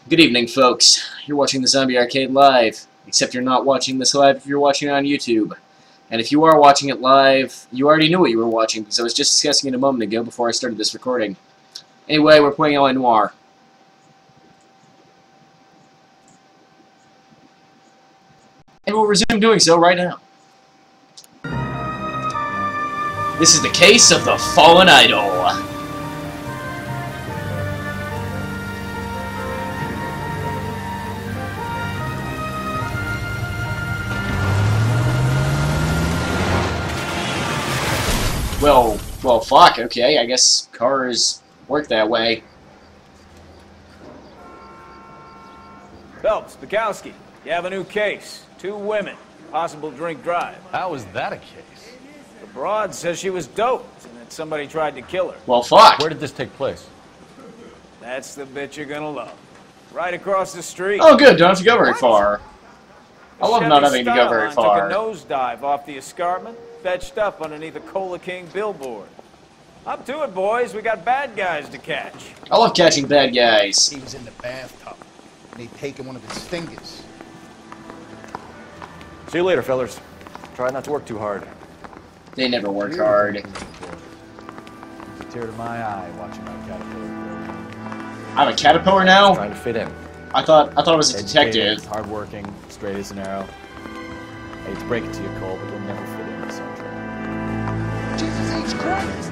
Good evening, folks. You're watching the Zombie Arcade live, except you're not watching this live if you're watching it on YouTube. And if you are watching it live, you already knew what you were watching, because I was just discussing it a moment ago before I started this recording. Anyway, we're playing Noire. And we'll resume doing so right now. This is the case of the Fallen Idol. Well, fuck, okay, I guess cars work that way. Phelps, Bukowski, you have a new case. 2 women, possible drink drive. How is that a case? The broad says she was doped and that somebody tried to kill her. Well, fuck. Where did this take place? That's the bit you're gonna love. Right across the street. Oh, good, don't have to go very far. I love not having to go very far. Took a nosedive off the escarpment, fetched up underneath a Cola King billboard. Up to it, boys. We got bad guys to catch. I love catching bad guys. He was in the bathtub, and he'd taken one of his fingers. See you later, fellers. Try not to work too hard. They never work hard. It's a tear to my eye watching my caterpillar. I'm a caterpillar now? Trying to fit in. I thought I was a detective. Hardworking, straight as an arrow. I hate to break it to you, Cole, but you'll never fit in this country. Jesus H. Christ!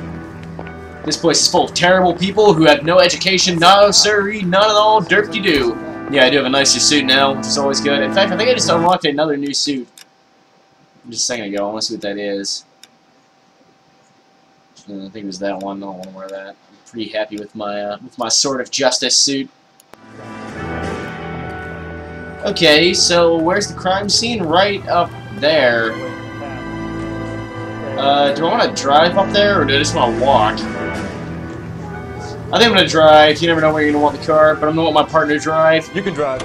This place is full of terrible people who have no education, no sirree, none at all, derp-de-doo. Yeah, I do have a nicer suit now, which is always good. In fact, I think I just unlocked another new suit. Just a second ago, I want to see what that is. I think it was that one. I don't want to wear that. I'm pretty happy with my Sword of Justice suit. Okay, so where's the crime scene? Right up there. Do I want to drive up there, or do I just want to walk? I think I'm going to drive. You never know where you're going to want the car, but I'm going to want my partner to drive. You can drive.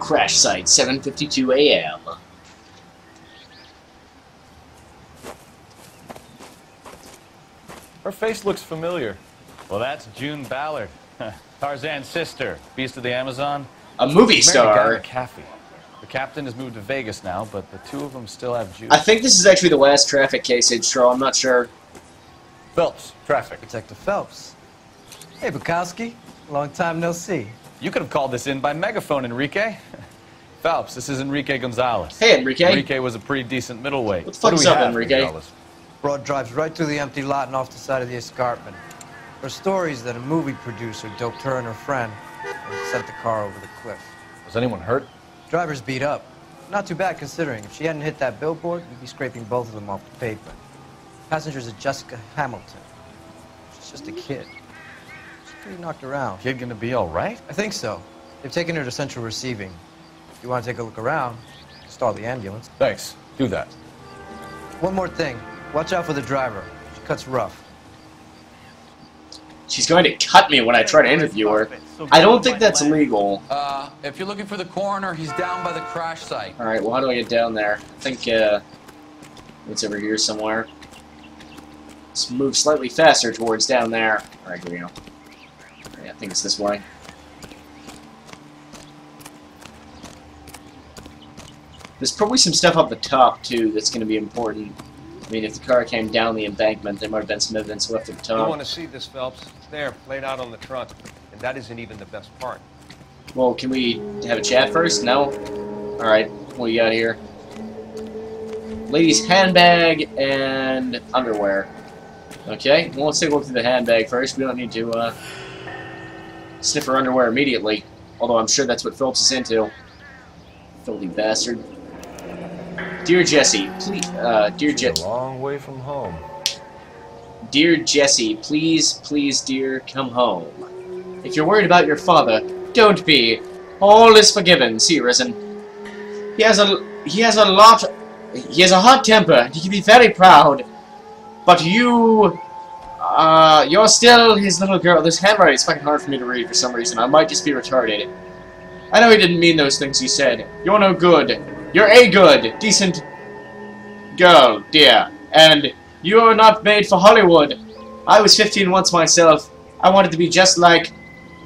Crash site, 7:52 a.m. Her face looks familiar. Well, that's June Ballard. Tarzan's sister, Beast of the Amazon. A movie star. Caffey. The captain has moved to Vegas now, but the 2 of them still have juice. I think this is actually the last traffic case, H-Tro. I'm not sure. Phelps, traffic. Detective Phelps. Hey, Bukowski. Long time no see. You could have called this in by megaphone, Enrique. Phelps, this is Enrique Gonzalez. Hey, Enrique. Enrique was a pretty decent middleweight. What the fuck's up, Enrique? Gonzalez? Broad drives right through the empty lot and off the side of the escarpment. Her stories that a movie producer doped her and her friend and sent the car over the cliff. Was anyone hurt? Driver's beat up. Not too bad considering. If she hadn't hit that billboard, we'd be scraping both of them off the pavement. Passenger's a Jessica Hamilton. She's just a kid. She's pretty knocked around. Kid gonna be all right? I think so. They've taken her to central receiving. If you want to take a look around, stall the ambulance. Thanks. Do that. One more thing. Watch out for the driver. She cuts rough. She's going to cut me when I try to interview her. I don't think that's illegal. If you're looking for the coroner, he's down by the crash site. Alright, well, how do I get down there? I think, it's over here somewhere. Let's move slightly faster towards down there. Alright, here we go. Yeah, I think it's this way. There's probably some stuff up the top, too, that's going to be important. I mean, if the car came down the embankment, there might have been some evidence left at the top. You'll want to see this, Phelps. It's there, laid out on the trunk. And that isn't even the best part. Well, can we have a chat first? No? Alright, what do you got here? Lady's handbag and underwear. Okay, well, let's take a look through the handbag first. We don't need to, sniff her underwear immediately. Although I'm sure that's what Phelps is into. Filthy bastard. Dear Jesse, please, dear Jesse. A long way from home. Dear Jesse, please, please, dear, come home. If you're worried about your father, don't be. All is forgiven. See, Risen. He has a hot temper. He can be very proud. But you You're still his little girl. This handwriting is fucking hard for me to read for some reason. I might just be retarded. I know he didn't mean those things he said. You're no good. You're a good, decent girl, dear. And you're not made for Hollywood. I was 15 once myself. I wanted to be just like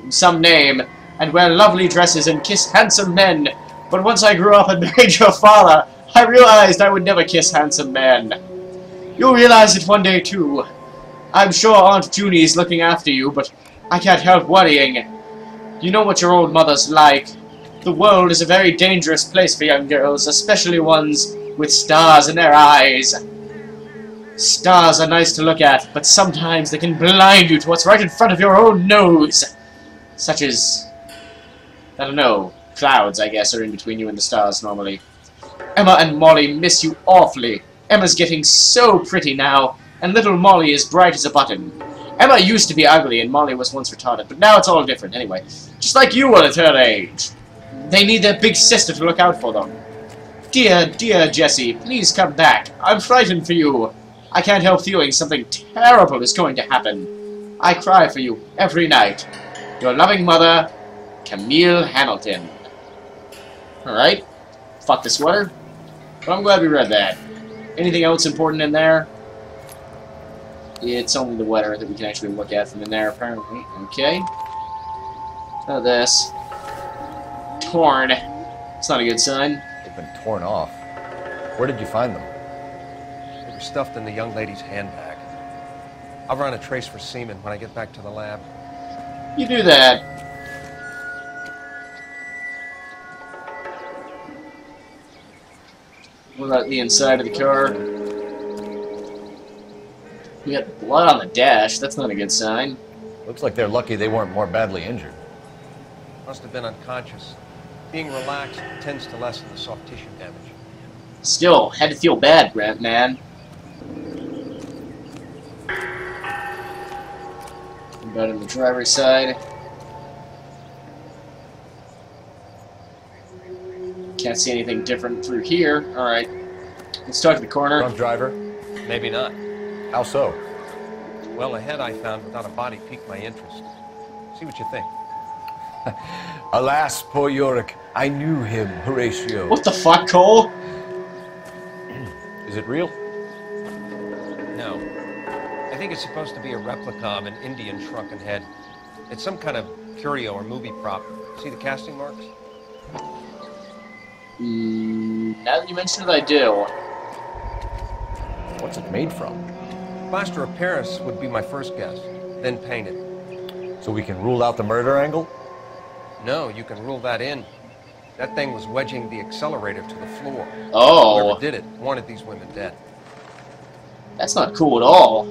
some name and wear lovely dresses and kiss handsome men. But once I grew up and married your father, I realized I would never kiss handsome men. You'll realize it one day, too. I'm sure Aunt Junie's looking after you, but I can't help worrying. You know what your old mother's like. The world is a very dangerous place for young girls, especially ones with stars in their eyes. Stars are nice to look at, but sometimes they can blind you to what's right in front of your own nose. Such as, I don't know, clouds, I guess, are in between you and the stars normally. Emma and Molly miss you awfully. Emma's getting so pretty now, and little Molly is bright as a button. Emma used to be ugly, and Molly was once retarded, but now it's all different anyway. Just like you were at her age. They need their big sister to look out for them. Dear, dear Jessie, please come back. I'm frightened for you. I can't help feeling something terrible is going to happen. I cry for you every night. Your loving mother, Camille Hamilton. Alright. Fuck the sweater. But I'm glad we read that. Anything else important in there? It's only the letter that we can actually look at from in there, apparently. Okay. Oh, this. Torn. It's not a good sign. They've been torn off. Where did you find them? They were stuffed in the young lady's handbag. I'll run a trace for semen when I get back to the lab. You do that. What about the inside of the car? We got blood on the dash. That's not a good sign. Looks like they're lucky they weren't more badly injured. Must have been unconscious. Being relaxed tends to lessen the soft tissue damage. Still, had to feel bad, Grant, man. Got on the driver's side. Can't see anything different through here. Alright. Let's talk to the coroner. Drunk driver? Maybe not. How so? Well, a head I found without a body piqued my interest. See what you think. Alas, poor Yorick. I knew him, Horatio. What the fuck, Cole? Is it real? No. I think it's supposed to be a replica of an Indian shrunken head. It's some kind of curio or movie prop. See the casting marks? Now that you mention it, I do. What's it made from? Plaster of Paris would be my first guess, then painted. So we can rule out the murder angle? No, you can rule that in. That thing was wedging the accelerator to the floor. Oh. Whoever did it wanted these women dead. That's not cool at all.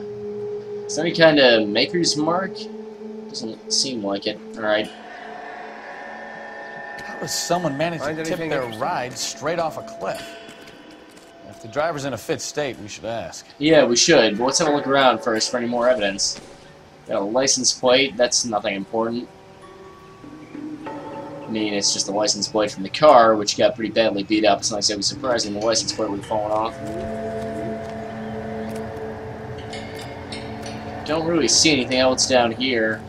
Is there any kind of maker's mark? Doesn't seem like it. Alright. How does someone manage Find to tip anything their interesting? ride straight off a cliff? If the driver's in a fit state, we should ask. Yeah, we should, but let's have a look around first for any more evidence. Got a license plate, that's nothing important. I mean, it's just a license plate from the car, which got pretty badly beat up. It's not exactly surprising the license plate would have fallen off. Don't really see anything else down here.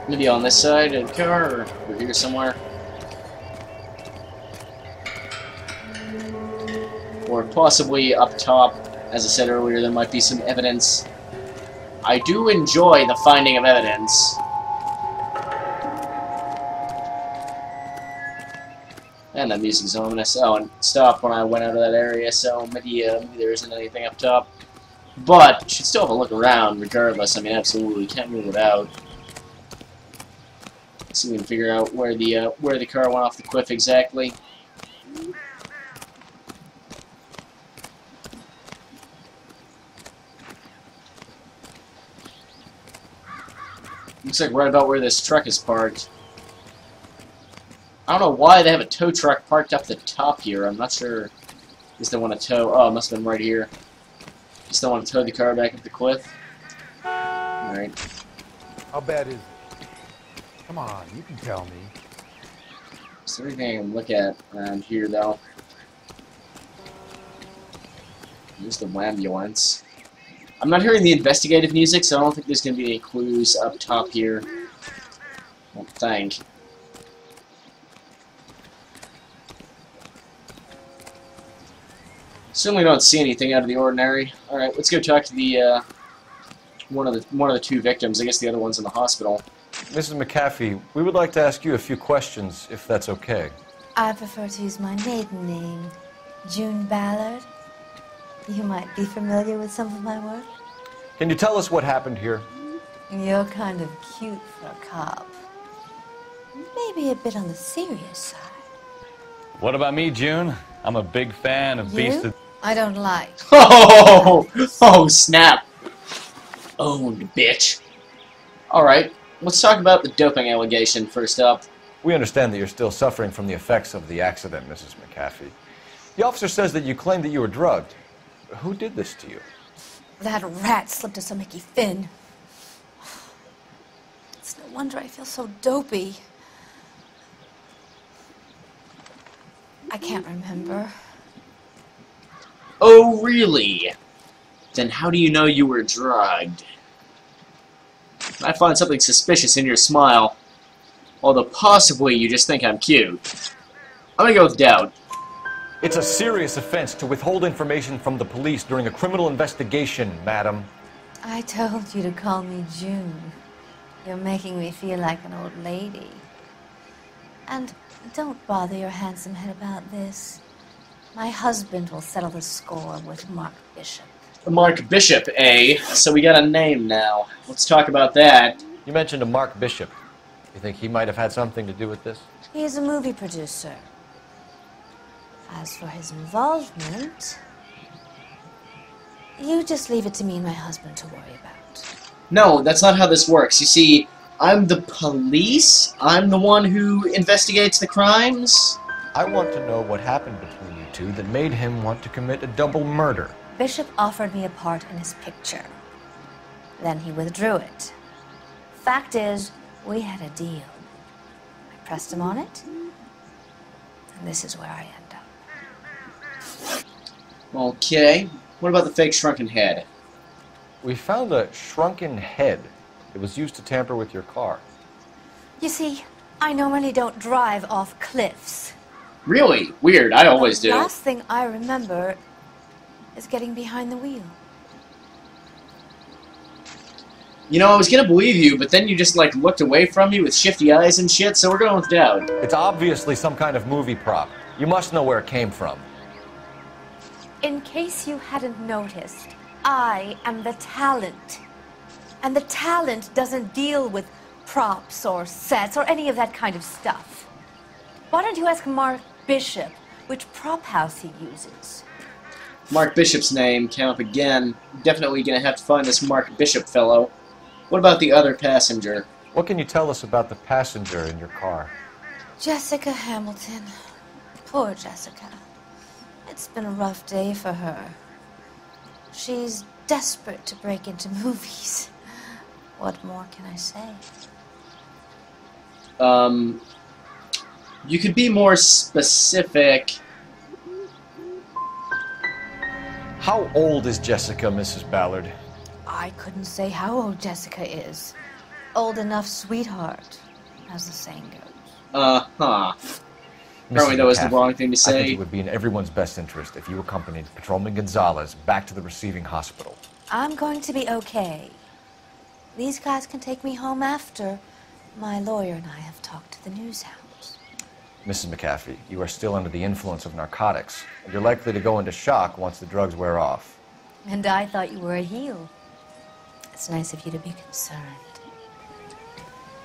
Maybe on this side of the car, or over here somewhere. Or possibly up top. As I said earlier, there might be some evidence. I do enjoy the finding of evidence. And that music's ominous. Oh, and stopped when I went out of that area, so maybe there isn't anything up top. But, should still have a look around, regardless. I mean, absolutely, can't rule it out. See if we can figure out where the car went off the cliff exactly. Looks like right about where this truck is parked. I don't know why they have a tow truck parked up the top here. I'm not sure. Just don't want to tow. Oh, it must have been right here. Just don't want to tow the car back up the cliff. Alright. How bad is it? Come on, you can tell me. Is there anything I can look at around here, though? Here's the ambulance. I'm not hearing the investigative music, so I don't think there's going to be any clues up top here. I don't think. Certainly don't see anything out of the ordinary. All right, let's go talk to the one of the two victims. I guess the other one's in the hospital. Mrs. McAfee, we would like to ask you a few questions, if that's okay. I prefer to use my maiden name, June Ballard. You might be familiar with some of my work. Can you tell us what happened here? You're kind of cute for a cop. Maybe a bit on the serious side. What about me, June? I'm a big fan of Beast of... I don't like. Oh, oh, snap. Owned, bitch. Alright, let's talk about the doping allegation first up. We understand that you're still suffering from the effects of the accident, Mrs. McAfee. The officer says that you claimed that you were drugged. Who did this to you? That rat slipped us a Mickey Finn. It's no wonder I feel so dopey. I can't remember. Oh, really? Then how do you know you were drugged? I find something suspicious in your smile. Although possibly you just think I'm cute. I'm gonna go with doubt. It's a serious offense to withhold information from the police during a criminal investigation, madam. I told you to call me June. You're making me feel like an old lady. And don't bother your handsome head about this. My husband will settle the score with Mark Bishop. Mark Bishop, eh? So we got a name now. Let's talk about that. You mentioned a Mark Bishop. You think he might have had something to do with this? He's a movie producer. As for his involvement, you just leave it to me and my husband to worry about. No, that's not how this works. You see, I'm the police. I'm the one who investigates the crimes. I want to know what happened between you two that made him want to commit a double murder. Bishop offered me a part in his picture. Then he withdrew it. Fact is, we had a deal. I pressed him on it, and this is where I end up. Okay. What about the fake shrunken head? We found a shrunken head. It was used to tamper with your car. You see, I normally don't drive off cliffs. Really? Weird. I always The do. last thing I remember is getting behind the wheel. You know, I was gonna believe you, but then you just, like, looked away from me with shifty eyes and shit, so we're going with doubt. It's obviously some kind of movie prop. You must know where it came from. In case you hadn't noticed, I am the talent. And the talent doesn't deal with props or sets or any of that kind of stuff. Why don't you ask Mark Bishop which prop house he uses? Mark Bishop's name came up again. Definitely gonna have to find this Mark Bishop fellow. What about the other passenger? What can you tell us about the passenger in your car? Jessica Hamilton. Poor Jessica. It's been a rough day for her. She's desperate to break into movies. What more can I say? You could be more specific. How old is Jessica, Mrs. Ballard? I couldn't say how old Jessica is. Old enough, sweetheart, as the saying goes. Uh-huh. Apparently that was the wrong thing to I think say. it would be in everyone's best interest if you accompanied Patrolman Gonzalez back to the receiving hospital. I'm going to be okay. These guys can take me home after. My lawyer and I have talked to the news hounds. Mrs. McAfee, you are still under the influence of narcotics, and you're likely to go into shock once the drugs wear off. And I thought you were a heel. It's nice of you to be concerned.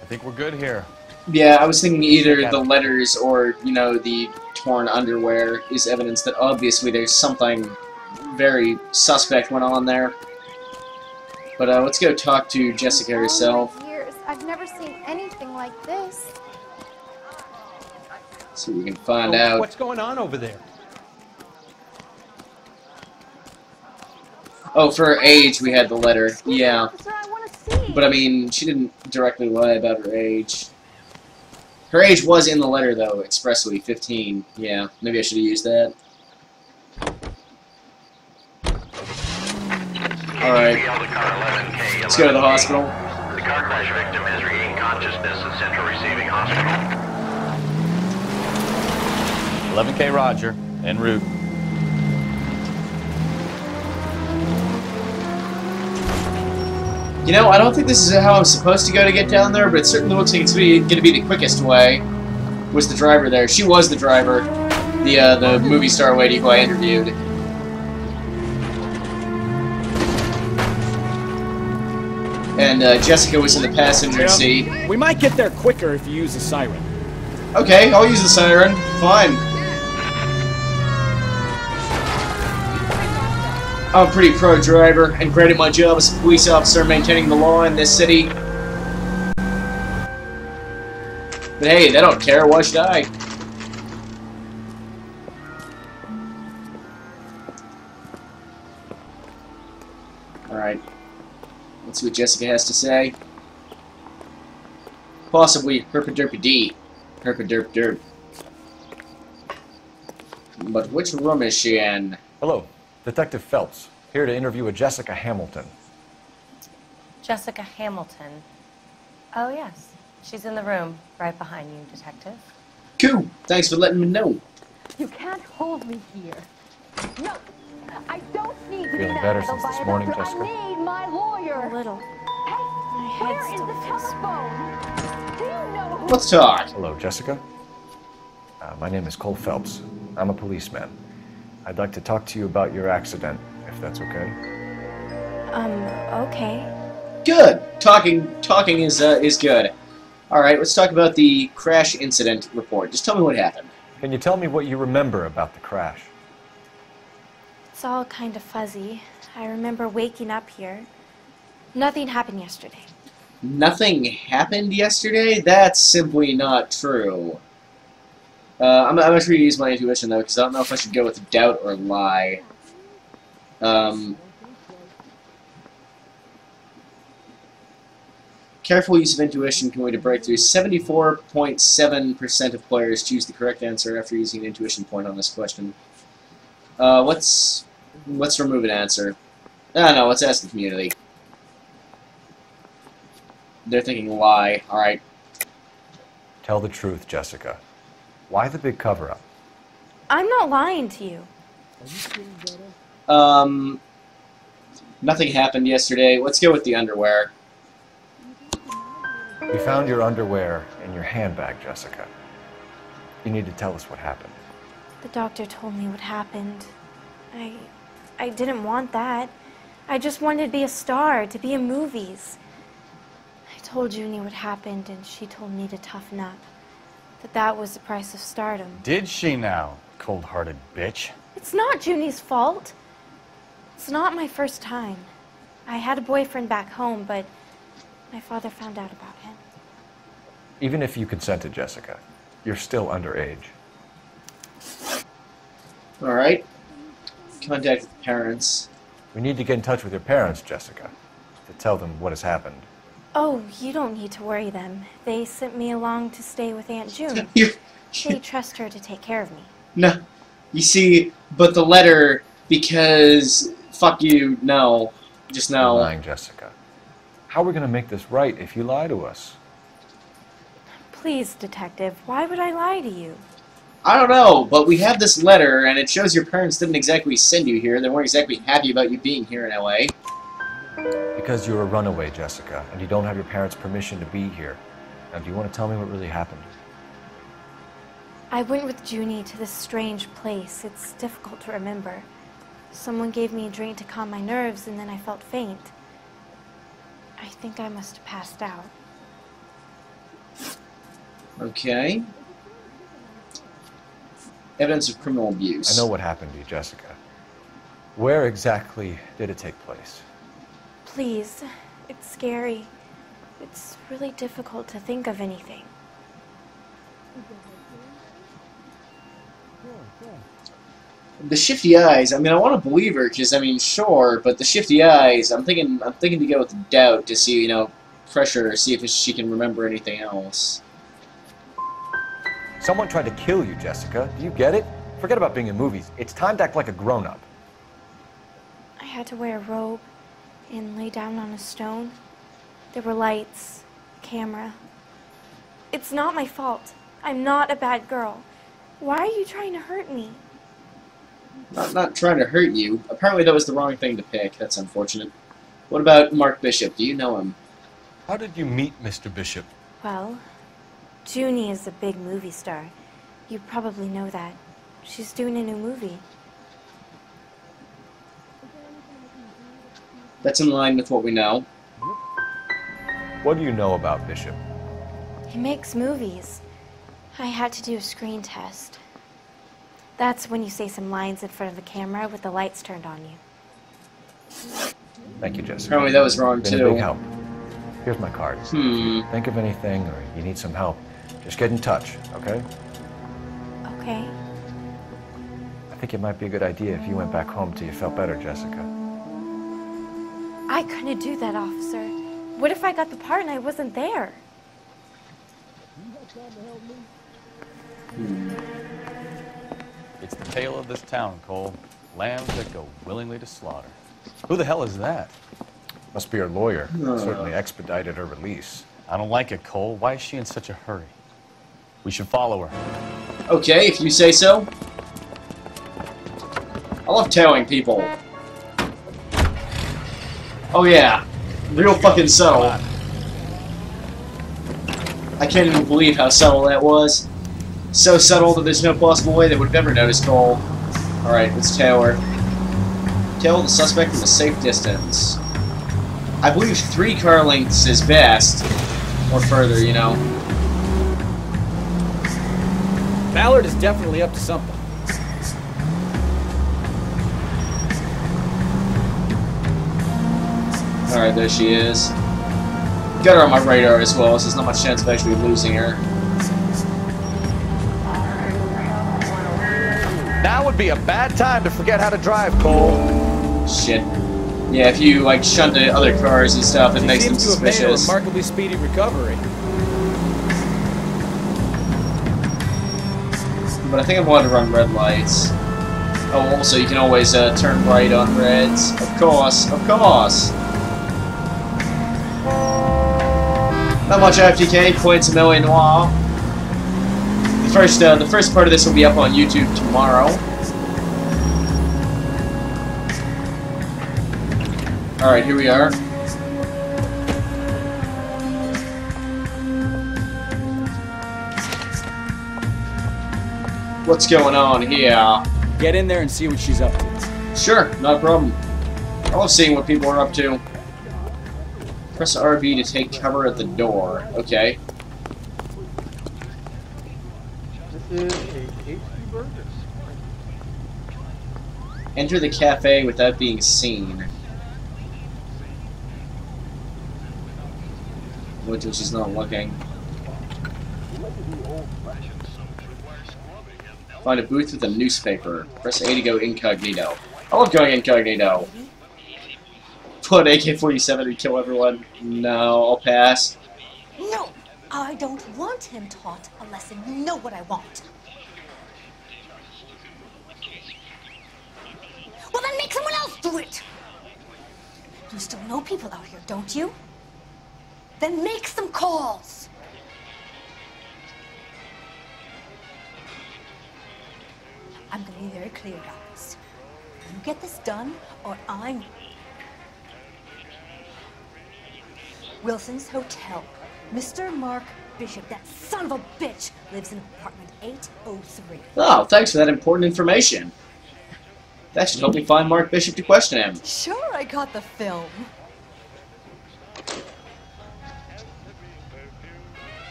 I think we're good here. Yeah, I was thinking either the letters or, you know, the torn underwear is evidence that obviously there's something very suspect went on there. But let's go talk to Jessica herself. All these years, I've never seen anything like this. See if we can find out. What's going on over there? Oh, for her age, we had the letter. Excuse me, Yeah. officer, I want to see. But I mean, she didn't directly lie about her age. Her age was in the letter, though, expressly 15. Yeah, maybe I should have used that. Alright. Let's go to the hospital. The car crash victim has regained consciousness at Central Receiving Hospital. 11K Roger, en route. You know, I don't think this is how I'm supposed to go to get down there, but it certainly looks like it's going to be the quickest way. Was the driver there? She was the driver. The movie star lady who I interviewed. And Jessica was in the passenger seat. We might get there quicker if you use the siren. Okay, I'll use the siren. Fine. I'm a pretty pro driver, and great at my job as a police officer maintaining the law in this city. But hey, they don't care. Why should I? Alright. Let's see what Jessica has to say. Possibly herpaderpy-D. Herpaderp-derp. But which room is she in? Hello, Detective Phelps, here to interview a Jessica Hamilton. Jessica Hamilton. Oh, yes. She's in the room, right behind you, Detective. Cool. Thanks for letting me know. You can't hold me here. No, I don't need to be Feeling better since this morning, Jessica? I need my lawyer. A little. Hey, My head where is still the feels... telephone? Do you know who... Let's talk. Hello, Jessica. My name is Cole Phelps. I'm a policeman. I'd like to talk to you about your accident, if that's okay. Okay. Good. Talking is good. All right, let's talk about the crash incident report. Just tell me what happened. Can you tell me what you remember about the crash? It's all kind of fuzzy. I remember waking up here. Nothing happened yesterday. Nothing happened yesterday? That's simply not true. I'm actually going to use my intuition, though, because I don't know if I should go with doubt or lie. Careful use of intuition can lead to breakthrough. 74.7% of players choose the correct answer after using an intuition point on this question. Let's remove an answer. No, let's ask the community. They're thinking lie. Alright. Tell the truth, Jessica. Why the big cover-up? I'm not lying to you. Nothing happened yesterday. Let's go with the underwear. We found your underwear in your handbag, Jessica. You need to tell us what happened. The doctor told me what happened. I didn't want that. I just wanted to be a star, to be in movies. I told Junie what happened, and she told me to toughen up. That was the price of stardom. Did she now, cold-hearted bitch? It's not Junie's fault. It's not my first time. I had a boyfriend back home, but my father found out about him. Even if you consented, Jessica, you're still underage. Alright. Contact with the parents. We need to get in touch with your parents, Jessica, to tell them what has happened. Oh, you don't need to worry them. They sent me along to stay with Aunt June. They trust her to take care of me. No. You see, but the letter, because... Fuck you, no. Just no. You're lying, Jessica. How are we going to make this right if you lie to us? Please, Detective, why would I lie to you? I don't know, but we have this letter, and it shows your parents didn't exactly send you here. They weren't exactly happy about you being here in LA. Because you're a runaway, Jessica, and you don't have your parents' permission to be here. Now, do you want to tell me what really happened? I went with Junie to this strange place. It's difficult to remember. Someone gave me a drink to calm my nerves, and then I felt faint. I think I must have passed out. Okay. Evidence of criminal abuse. I know what happened to you, Jessica. Where exactly did it take place? Please, it's scary. It's really difficult to think of anything. The shifty eyes. I mean, I want to believe her because I mean, sure, but the shifty eyes. I'm thinking to go with doubt to see, pressure, see if she can remember anything else. Someone tried to kill you, Jessica. Do you get it? Forget about being in movies. It's time to act like a grown-up. I had to wear a robe. and lay down on a stone. There were lights, camera. It's not my fault. I'm not a bad girl. Why are you trying to hurt me? Not trying to hurt you. Apparently that was the wrong thing to pick. That's unfortunate. What about Mark Bishop? Do you know him? How did you meet Mr. Bishop? Well, Junie is a big movie star. You probably know that. She's doing a new movie. That's in line with what we know. What do you know about Bishop? He makes movies. I had to do a screen test. That's when you say some lines in front of the camera with the lights turned on you. Thank you, Jessica. Apparently that was wrong, Been a too. big help. Here's my card. If you think of anything or you need some help, just get in touch, okay? Okay. I think it might be a good idea if you went back home till you felt better, Jessica. I couldn't do that, officer. What if I got the part and I wasn't there? It's the tale of this town, Cole. Lambs that go willingly to slaughter. Who the hell is that? Must be her lawyer. Certainly expedited her release. I don't like it, Cole. Why is she in such a hurry? We should follow her. Okay, if you say so. I love towing people. Oh yeah. Real fucking subtle. I can't even believe how subtle that was. So subtle that there's no possible way they would have ever noticed Cole. Alright, let's tow her. Tow the suspect from a safe distance. I believe 3 car lengths is best. Or further, you know. Ballard is definitely up to something. Alright, there she is. Got her on my radar as well, so there's not much chance of actually losing her. Now would be a bad time to forget how to drive, Cole. Shit. Yeah, if you, like, shunt to other cars and stuff, it makes them suspicious. She seems to have made a remarkably speedy recovery. But I think I want to run red lights. Oh, also, you can always turn right on reds. Of course, of course! Not much FTK, points a million Noire. The first part of this will be up on YouTube tomorrow. Alright, here we are. What's going on here? Get in there and see what she's up to. Sure, not a problem. I love seeing what people are up to. Press RB to take cover at the door. Okay. This is a tasty burger. Enter the cafe without being seen. Wait till she's not looking. Find a booth with a newspaper. Press A to go incognito. I love going incognito. Put AK-47 and kill everyone. No, I'll pass. No, I don't want him taught a lesson. You know what I want. Well, then make someone else do it. You still know people out here, don't you? Then make some calls. I'm going to be very clear about this. You get this done, or I'm... Wilson's Hotel. Mr. Mark Bishop, that son of a bitch, lives in apartment 803. Oh, thanks for that important information. That should help me find Mark Bishop to question him. Sure, I got the film.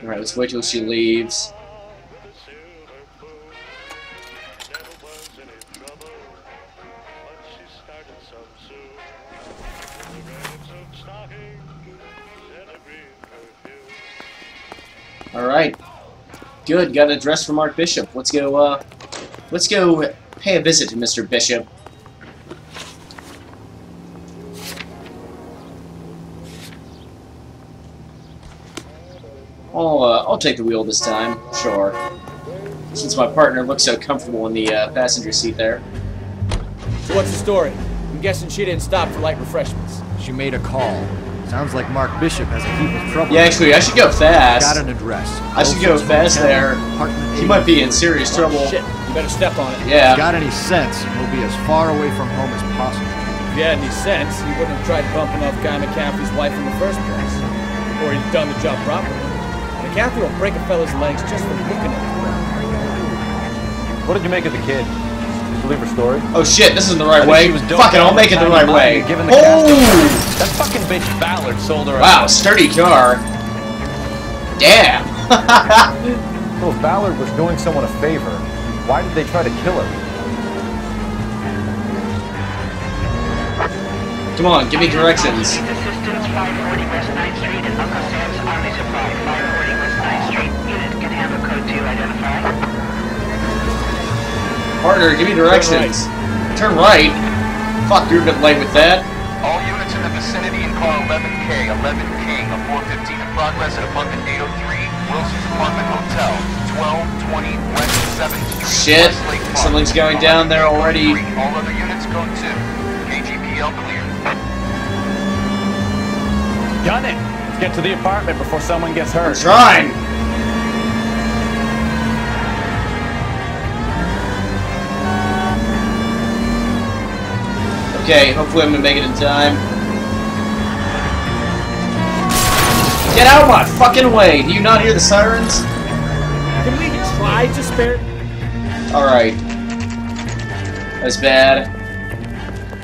Alright, let's wait till she leaves. Alright. Good, got an address for Mark Bishop. Let's go pay a visit to Mr. Bishop. I'll take the wheel this time, sure. Since my partner looks so comfortable in the passenger seat there. So what's the story? I'm guessing she didn't stop for light refreshments. She made a call. Sounds like Mark Bishop has a heap of trouble. Yeah, actually, I should go fast. Got an address. I should go fast there. He might be in serious trouble. Shit, you better step on it. Yeah. Got any sense, he'll be as far away from home as possible. If you had any sense, you wouldn't have tried bumping off Guy McCaffrey's wife in the first place. Or you'd done the job properly. McCaffrey will break a fella's legs just for looking at him. What did you make of the kid? Did you believe her story? Oh shit, this isn't the right way. Fuck Fuck it, I'll make it the right way. Oh! That fucking bitch Ballard sold her. Wow, sturdy car. Damn. So if Ballard was doing someone a favor, why did they try to kill her? Come on, give me directions. Assistance 540 West 9th Street and Uncle Sam's Army Supply. 540 West 9th Street. Unit can handle code 2 identify. Partner, give me directions. Turn right. Fuck, you're a bit late with that. All units in the vicinity in car 11K, 11 King, a 415 in progress at apartment 803, Wilson's Apartment Hotel, 1220 West 7th Street. Shit, something's going down there already. All other units code 2. KGPL clear. Done it! Let's get to the apartment before someone gets hurt. I'm trying. Okay, hopefully I'm gonna make it in time. Get out of my fucking way! Do you not hear the sirens? Can we try to spare? Alright. That's bad.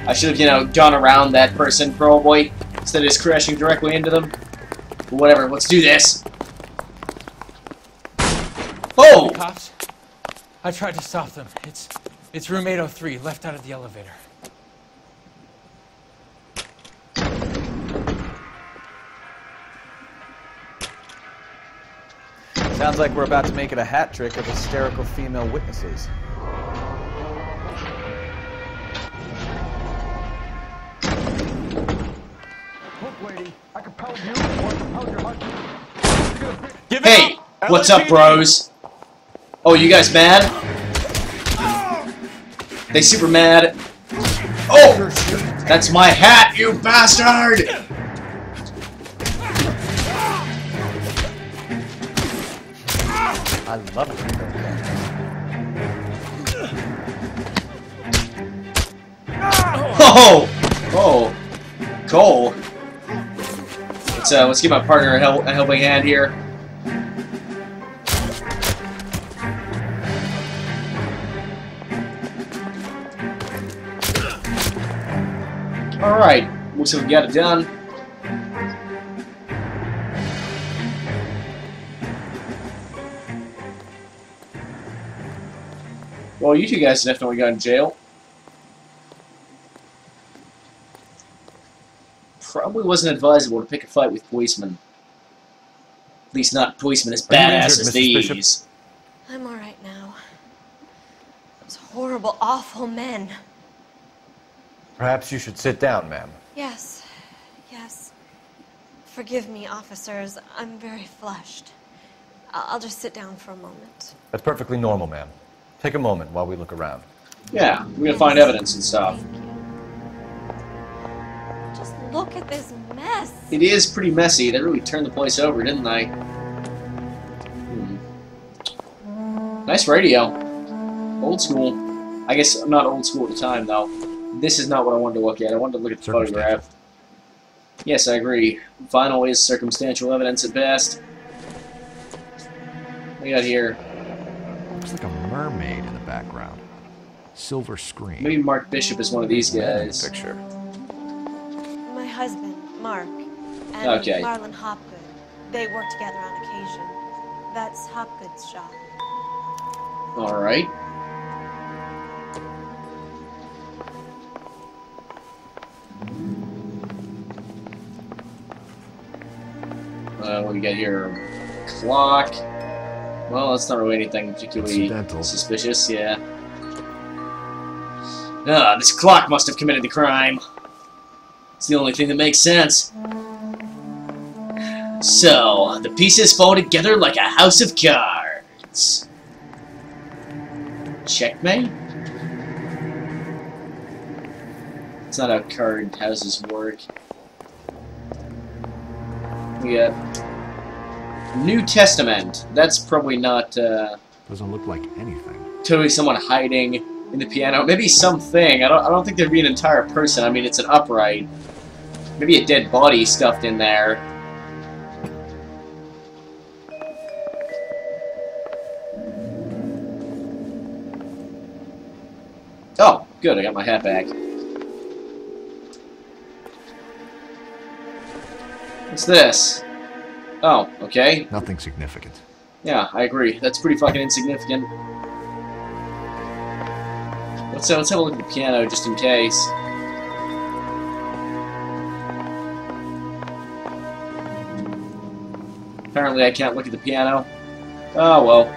I should have, you know, gone around that person, probably, instead of just crashing directly into them. But whatever, let's do this. Oh! Cops? I tried to stop them. It's room 803, left out of the elevator. Sounds like we're about to make it a hat trick of hysterical female witnesses. Hey! What's up, bros? Oh, you guys mad? They super mad. Oh! That's my hat, you bastard! I love it. Oh! Oh! Cole! Let's give my partner a helping hand here. Alright, looks like we got it done. Well, you two guys definitely got in jail. Probably wasn't advisable to pick a fight with policemen. At least not policemen as badass as these. I'm alright now. Those horrible, awful men. Perhaps you should sit down, ma'am. Yes, yes. Forgive me, officers. I'm very flushed. I'll just sit down for a moment. That's perfectly normal, ma'am. Take a moment while we look around. Yeah, we're gonna find evidence and stuff. Just look at this mess. It is pretty messy. They really turned the place over, didn't they? Nice radio. Old school. I guess not old school at the time, though. This is not what I wanted to look at. I wanted to look at the photograph. Yes, I agree. Vinyl is circumstantial evidence at best. What do we got here? Looks like a mermaid in the background. Silver screen. Maybe Mark Bishop is one of these guys. Picture. My husband, Mark, and Okay. Marlon Hopgood. They work together on occasion. That's Hopgood's shop. Alright. What do we got here? Clock. Well, that's not really anything particularly suspicious, yeah. Ah, this clock must have committed the crime. It's the only thing that makes sense. So, the pieces fall together like a house of cards. Checkmate? It's not how card houses work. We got New Testament. That's probably not, Doesn't look like anything. totally someone hiding in the piano. Maybe something. I don't think there'd be an entire person. I mean, it's an upright. Maybe a dead body stuffed in there. Oh, good. I got my hat back. What's this? Oh, okay. Nothing significant. Yeah, I agree. That's pretty fucking insignificant. Let's have a look at the piano just in case. Apparently I can't look at the piano. Oh well.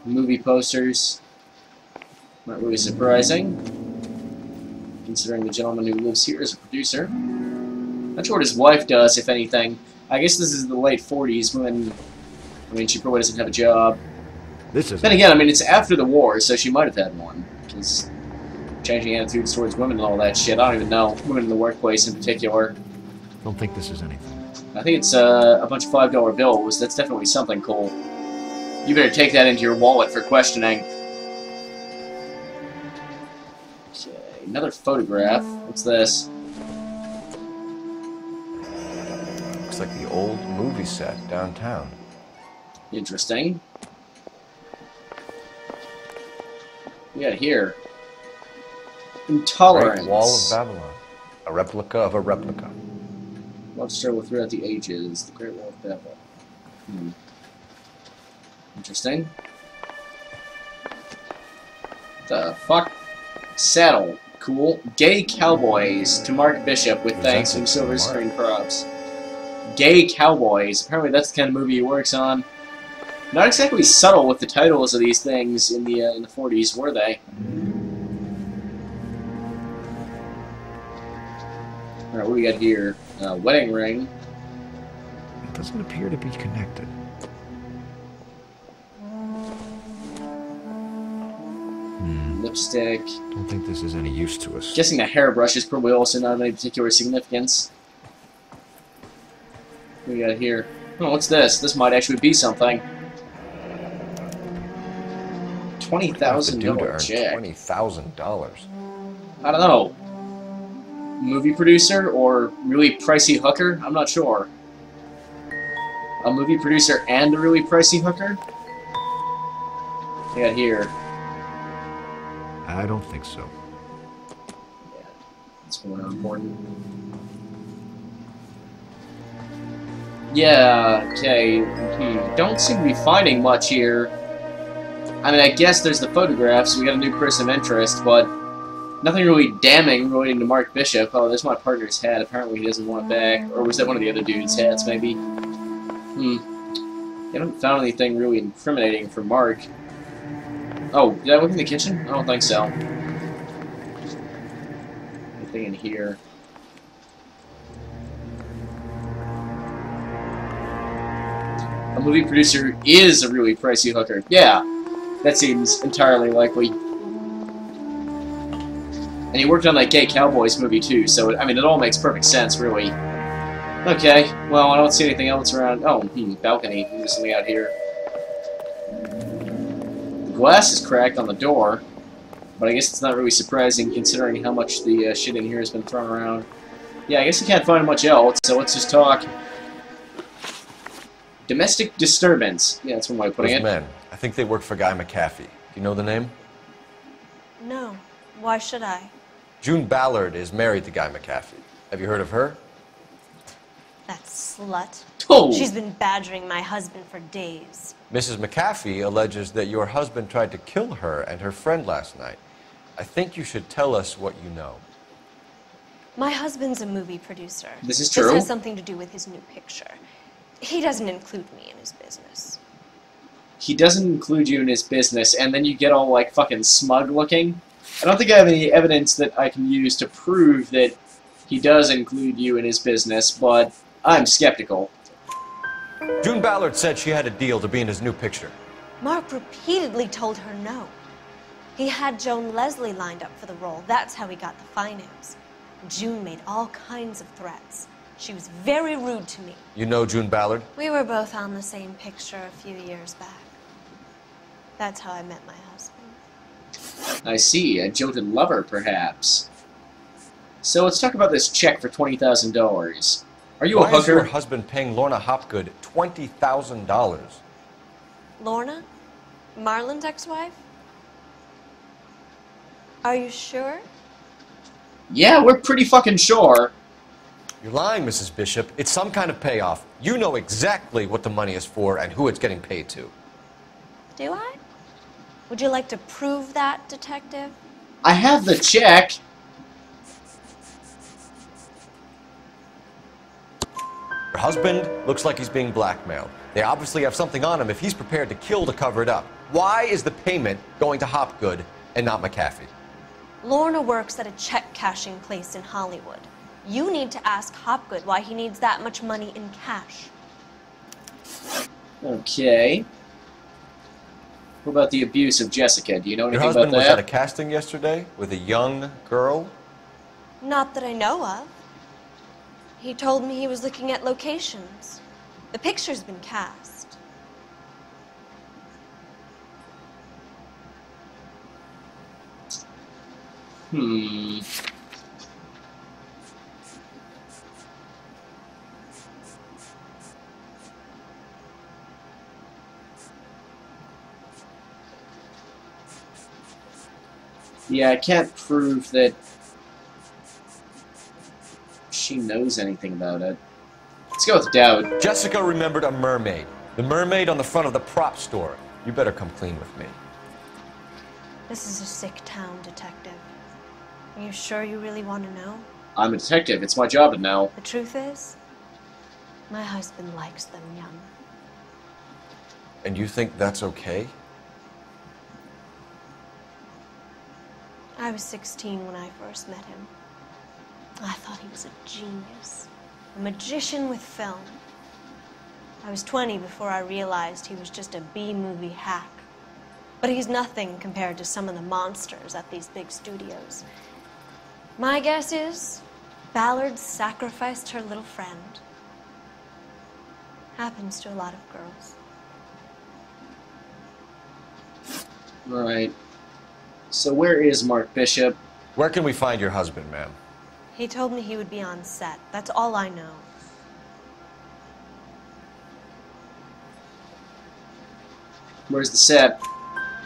Movie posters. Not really surprising, considering the gentleman who lives here is a producer. Not sure what his wife does, if anything. I guess this is the late 40s when, I mean, she probably doesn't have a job. This is. Then again, I mean, it's after the war, so she might have had one. Because changing attitudes towards women and all that shit, I don't even know. Women in the workplace in particular. Don't think this is anything. I think it's a bunch of $5 bills. That's definitely something cool. You better take that into your wallet for questioning. Okay, another photograph. What's this? Looks like the old movie set downtown. Interesting. We got here. Intolerance. Great Wall of Babylon. A replica of a replica. Love struggle throughout the ages. The Great Wall of Babylon. Interesting. The fuck? Saddle. Cool. Gay Cowboys to Mark Bishop with thanks from Silver Screen Props. Gay Cowboys. Apparently that's the kind of movie he works on. Not exactly subtle with the titles of these things in the 40s, were they? Alright, what do we got here? Wedding ring. It doesn't appear to be connected. Lipstick. Don't think this is any use to us. Guessing the hairbrush is probably also not of any particular significance. What do we got here? Oh, what's this? This might actually be something. $20,000 check. $20,000. I don't know. Movie producer or really pricey hooker? I'm not sure. A movie producer and a really pricey hooker? What do we got here? I don't think so. Yeah, that's more important. Yeah, okay. Don't seem to be finding much here. I mean, I guess there's the photographs, we got a new person of interest, but nothing really damning relating to Mark Bishop. Oh, there's my partner's hat. Apparently he doesn't want it back. Or was that one of the other dude's hats, maybe? You haven't found anything really incriminating for Mark. Oh, did I look in the kitchen? I don't think so. Anything in here? A movie producer is a really pricey hooker. Yeah, that seems entirely likely. And he worked on that Gay Cowboys movie too, so I mean, it all makes perfect sense, really. Okay, well, I don't see anything else around. Oh, balcony. There's something out here. The glass is cracked on the door, but I guess it's not really surprising considering how much the shit in here has been thrown around. Yeah, I guess you can't find much else, so let's just talk. Domestic disturbance. Yeah, that's one way of putting it. Men. I think they work for Guy McAfee. Do you know the name? No. Why should I? June Ballard is married to Guy McAfee. Have you heard of her? That slut. Oh. She's been badgering my husband for days. Mrs. McAfee alleges that your husband tried to kill her and her friend last night. I think you should tell us what you know. My husband's a movie producer. This is true. This has something to do with his new picture. He doesn't include me in his business. He doesn't include you in his business, and then you get all, like, fucking smug-looking. I don't think I have any evidence that I can use to prove that he does include you in his business, but I'm skeptical. June Ballard said she had a deal to be in his new picture. Mark repeatedly told her no. He had Joan Leslie lined up for the role. That's how he got the finance. June made all kinds of threats. She was very rude to me. You know June Ballard? We were both on the same picture a few years back. That's how I met my husband. I see. A jilted lover, perhaps. So let's talk about this check for $20,000. Are you a Why is hooker? your husband paying Lorna Hopgood $20,000? Lorna? Marlon's ex-wife? Are you sure? Yeah, we're pretty fucking sure. You're lying, Mrs. Bishop. It's some kind of payoff. You know exactly what the money is for and who it's getting paid to. Do I? Would you like to prove that, detective? I have the check. Your husband looks like he's being blackmailed. They obviously have something on him if he's prepared to kill to cover it up. Why is the payment going to Hopgood and not McAfee? Lorna works at a check-cashing place in Hollywood. You need to ask Hopgood why he needs that much money in cash. Okay. What about the abuse of Jessica? Do you know Your anything husband about was that? at a casting yesterday with a young girl? Not that I know of. He told me he was looking at locations. The picture's been cast. Yeah, I can't prove that she knows anything about it. Let's go with doubt. Jessica remembered a mermaid. The mermaid on the front of the prop store. You better come clean with me. This is a sick town, detective. Are you sure you really want to know? I'm a detective. It's my job to know. The truth is, my husband likes them young. And you think that's okay? I was 16 when I first met him. I thought he was a genius, a magician with film. I was 20 before I realized he was just a B-movie hack. But he's nothing compared to some of the monsters at these big studios. My guess is Ballard sacrificed her little friend. Happens to a lot of girls. Right. So where is Mark Bishop? Where can we find your husband, ma'am? He told me he would be on set. That's all I know. Where's the set?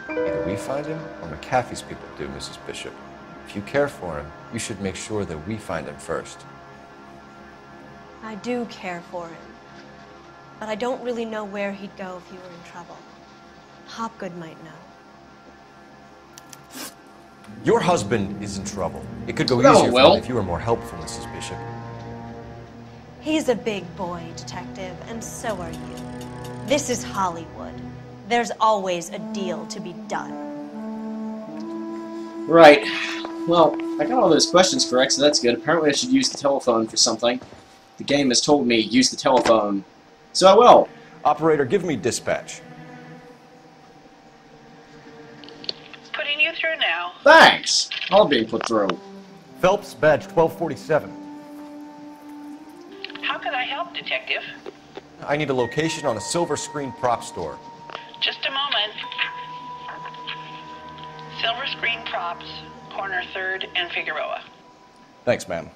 Either we find him or McAfee's people do, Mrs. Bishop. If you care for him, you should make sure that we find him first. I do care for him. But I don't really know where he'd go if he were in trouble. Hopgood might know. Your husband is in trouble. It could go No, easier for Will. him if you were more helpful, Mrs. Bishop. He's a big boy, detective, and so are you. This is Hollywood. There's always a deal to be done. Right. Well, I got all those questions correct, so that's good. Apparently I should use the telephone for something. The game has told me use the telephone. So I will. Operator, give me dispatch. Putting you through now. Thanks. All being put through. Phelps, badge 1247. How can I help, Detective? I need a location on a silver screen prop store. Just a moment. Silver Screen Props, corner 3rd and Figueroa. Thanks, ma'am.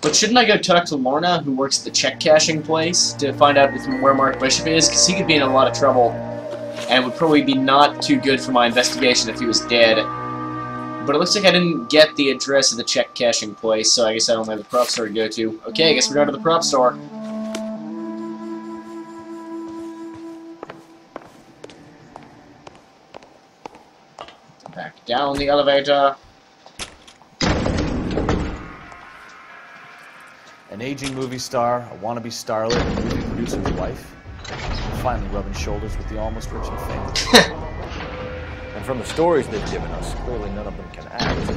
But shouldn't I go talk to Lorna, who works at the check cashing place, to find out where Mark Bishop is? Because he could be in a lot of trouble, and would probably be not too good for my investigation if he was dead. But it looks like I didn't get the address of the check cashing place, so I guess I don't have the prop store to go to. Okay, I guess we're going to the prop store. Back down the elevator. An aging movie star, a wannabe starlet, a movie producer's wife. Finally rubbing shoulders with the almost rich and famous. And from the stories they've given us, clearly none of them can act.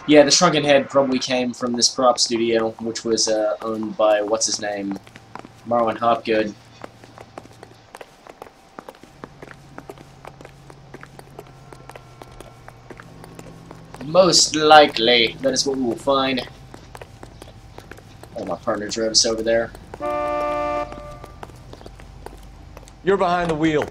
Yeah, the shrunken head probably came from this prop studio, which was owned by, what's his name, Marlon Hopgood. Most likely, that is what we will find. Oh, my partner drove us over there. You're behind the wheel.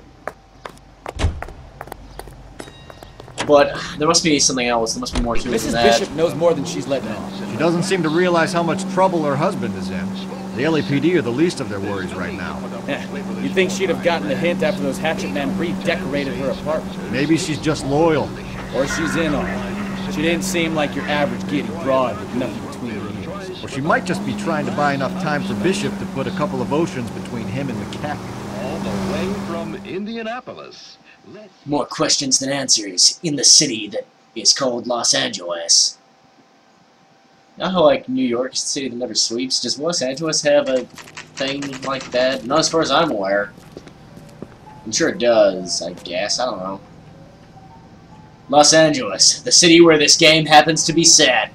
But there must be something else. There must be more to it than Mrs. that. Bishop knows more than she's letting on. She doesn't seem to realize how much trouble her husband is in. The LAPD are the least of their worries right now. You'd think she'd have gotten the hint after those hatchet men redecorated her apartment. Maybe she's just loyal. Or she's in on it. She didn't seem like your average giddy broad with nothing between her ears. Or she might just be trying to buy enough time for Bishop to put a couple of oceans between him and the cat. All the way from Indianapolis. More questions than answers in the city that is called Los Angeles. Not how, like, New York is the city that never sleeps. Does Los Angeles have a thing like that? Not as far as I'm aware. I'm sure it does, I guess. I don't know. Los Angeles, the city where this game happens to be set.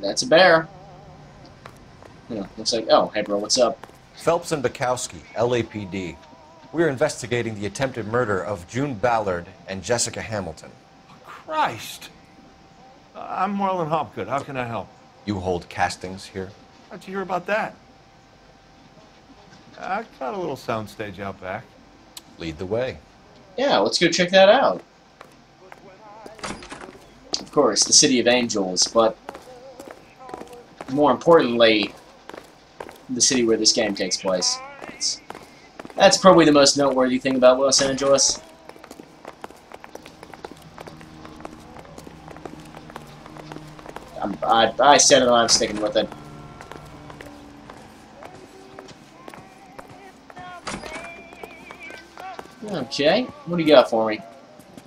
That's a bear. Yeah, looks like... Oh, hey bro, what's up? Phelps and Bukowski, LAPD. We're investigating the attempted murder of June Ballard and Jessica Hamilton. Christ! I'm Marlon Hopgood. How can I help? You hold castings here? How'd you hear about that? I got a little soundstage out back. Lead the way. Yeah, let's go check that out. Of course, the City of Angels, but more importantly, the city where this game takes place. That's probably the most noteworthy thing about Los Angeles. I said it and I'm sticking with it. Okay, what do you got for me?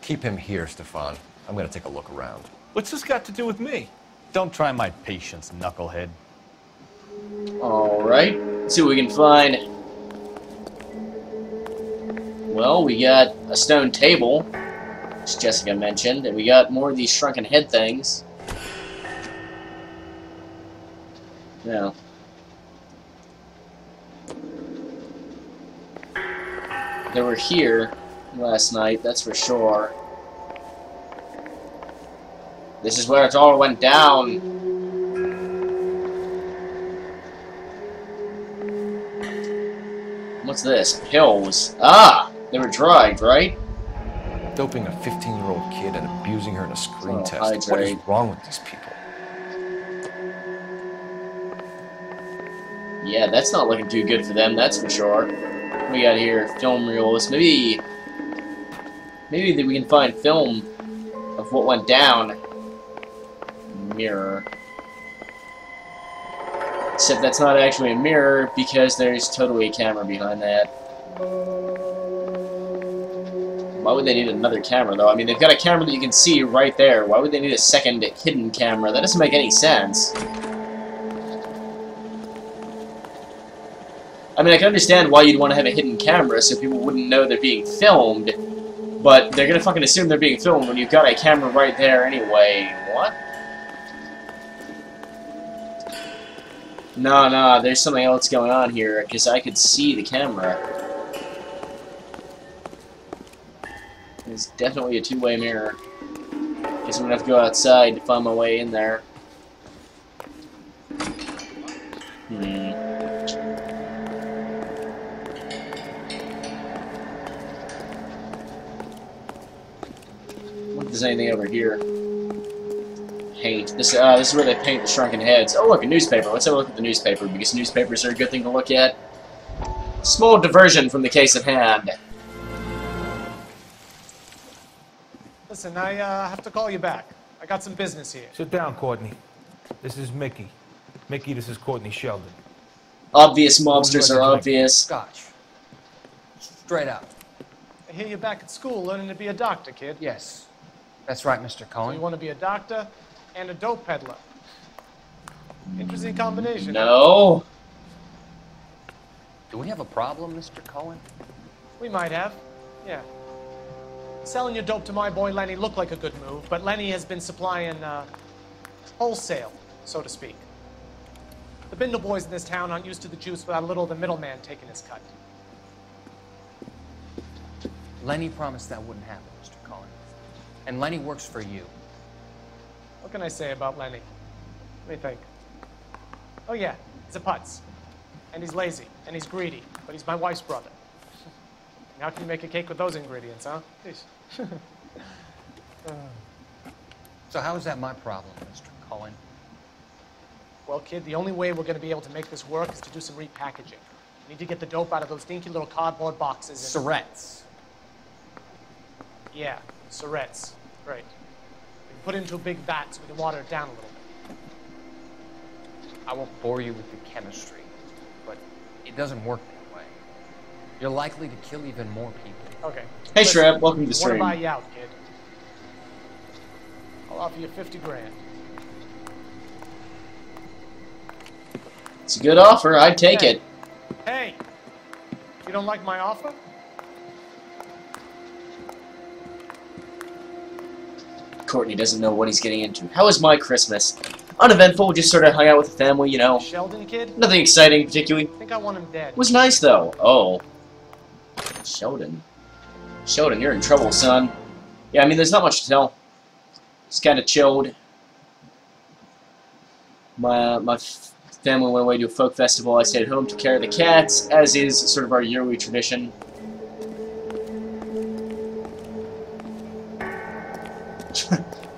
Keep him here, Stefan. I'm gonna take a look around. What's this got to do with me? Don't try my patience, knucklehead. Alright, let's see what we can find. Well, we got a stone table, which Jessica mentioned, and we got more of these shrunken head things. Yeah. They were here last night, that's for sure. This is where it all went down. What's this? Pills. Ah! They were dried, right? Doping a 15-year-old kid and abusing her in a screen test. Hydrate. What is wrong with these people? Yeah, that's not looking too good for them, that's for sure. What we got here? Film reels. Maybe we can find film of what went down. Mirror. Except that's not actually a mirror because there's totally a camera behind that. Why would they need another camera, though? I mean, they've got a camera that you can see right there. Why would they need a second hidden camera? That doesn't make any sense. I mean, I can understand why you'd want to have a hidden camera so people wouldn't know they're being filmed, but they're gonna fucking assume they're being filmed when you've got a camera right there anyway. What? No, there's something else going on here, because I could see the camera. It's definitely a two-way mirror. Guess I'm gonna have to go outside to find my way in there. What if there's anything over here? Paint. This is where they paint the shrunken heads. Oh, look, a newspaper. Let's have a look at the newspaper, because newspapers are a good thing to look at. Small diversion from the case at hand. Listen, I have to call you back. I got some business here. Sit down, Courtney. This is Mickey. Mickey, this is Courtney Sheldon. Obvious mobsters are obvious. Scotch. Straight out. I hear you're back at school learning to be a doctor, kid. Yes. That's right, Mr. So Cohen. you want to be a doctor and a dope peddler. Interesting combination. No. Do we have a problem, Mr. Cohen? We might have. Yeah. Selling your dope to my boy Lenny looked like a good move, but Lenny has been supplying wholesale, so to speak. The Bindle boys in this town aren't used to the juice without a little of the middleman taking his cut. Lenny promised that wouldn't happen, Mr. Cullen. And Lenny works for you. What can I say about Lenny? Let me think. Oh yeah, he's a putz. And he's lazy, and he's greedy, but he's my wife's brother. And how can you make a cake with those ingredients, huh? Jeez. So how is that my problem, Mr. Cullen? Well, kid, the only way we're going to be able to make this work is to do some repackaging. We need to get the dope out of those dinky little cardboard boxes and... Surrettes. Yeah, Surrettes. Right. We can put it into a big vat so we can water it down a little bit. I won't bore you with the chemistry, but it doesn't work that way. You're likely to kill even more people. Okay. Hey, Shreb, welcome to the I want stream. to buy you out, kid. I'll offer you 50 grand. It's a good offer. I'd take it. Hey! You don't like my offer? Courtney doesn't know what he's getting into. How was my Christmas? Uneventful, just sort of hung out with the family, you know. Sheldon, kid? Nothing exciting, particularly. I think I want him dead. It was nice, though. Oh. Sheldon. Sheldon, you're in trouble, son. Yeah, I mean, there's not much to tell. Just kind of chilled. My family went away to a folk festival. I stayed home to care the cats, as is sort of our yearly tradition.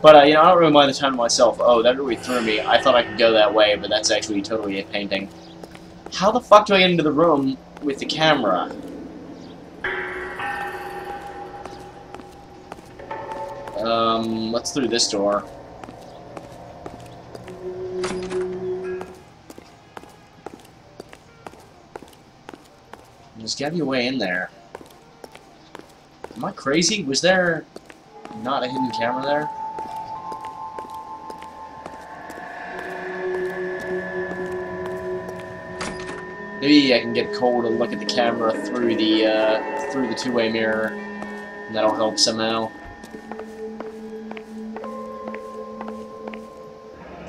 But, you know, I don't really mind the time to myself. Oh, that really threw me. I thought I could go that way, but that's actually totally a painting. How the fuck do I get into the room with the camera? Let's through this door. There's gotta be a way in there. Am I crazy? Was there not a hidden camera there? Maybe I can get Cole to look at the camera through the two-way mirror, and that'll help somehow.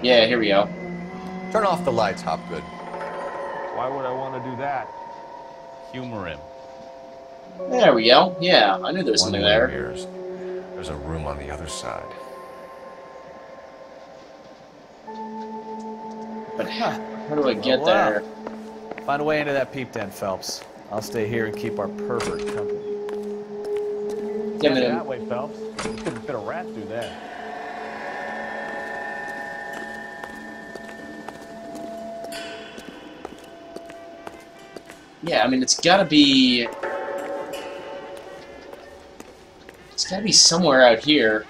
Yeah, here we go. Turn off the lights, Hopgood. Why would I want to do that? Humor him. There we go. Yeah, I knew there was something there. Mirrors. There's a room on the other side. But how do I get there? Find a way into that peep den, Phelps. I'll stay here and keep our pervert company. Yeah, that way, Phelps. You couldn't fit a rat through there. Yeah, I mean, it's gotta be somewhere out here.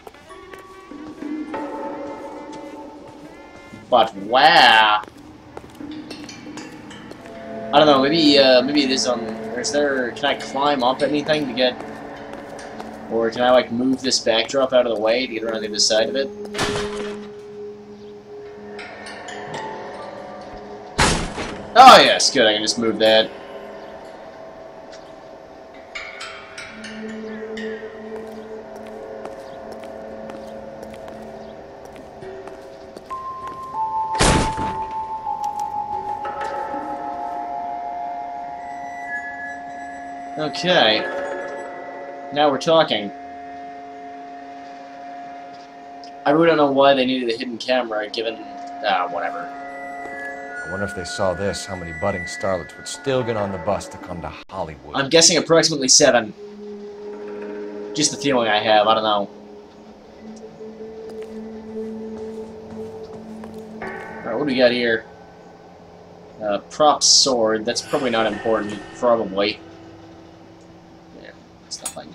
But wow, I don't know. Maybe it is on. Or is there? Can I climb up anything to get? Or can I like move this backdrop out of the way to get around the other side of it? Oh yes, good. I can just move that. Okay. Now we're talking. I really don't know why they needed a hidden camera, given... whatever. I wonder if they saw this, how many budding starlets would still get on the bus to come to Hollywood. I'm guessing approximately 7. Just the feeling I have, I don't know. Alright, what do we got here? Prop sword, that's probably not important, probably. Yeah, stuff like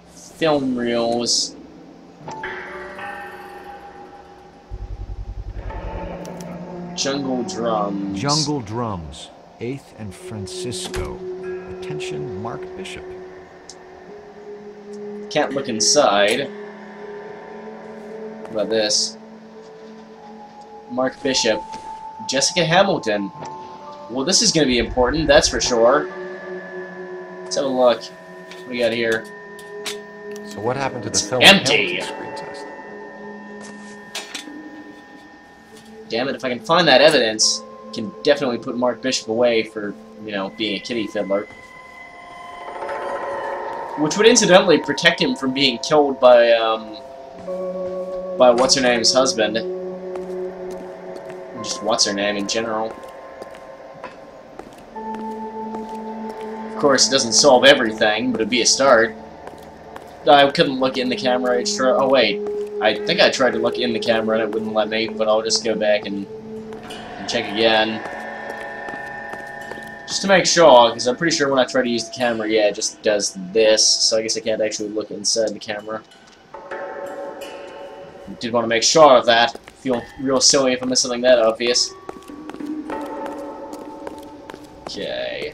film reels. Jungle drums. Jungle drums. 8th and Francisco. Attention, Mark Bishop. Can't look inside. What about this? Mark Bishop. Jessica Hamilton. Well, this is going to be important, that's for sure. Let's have a look. What do we got here? So what happened to the film? Empty! Screen test? Damn it, if I can find that evidence, I can definitely put Mark Bishop away for, you know, being a kitty fiddler. Which would incidentally protect him from being killed by what's-her-name's husband. Just what's-her-name in general. Of course, it doesn't solve everything, but it'd be a start. I couldn't look in the camera. Oh, wait. I think I tried to look in the camera and it wouldn't let me, but I'll just go back and check again. Just to make sure, because I'm pretty sure when I try to use the camera, yeah, it just does this, so I guess I can't actually look inside the camera. Did want to make sure of that. Feel real silly if I miss something that obvious. Okay.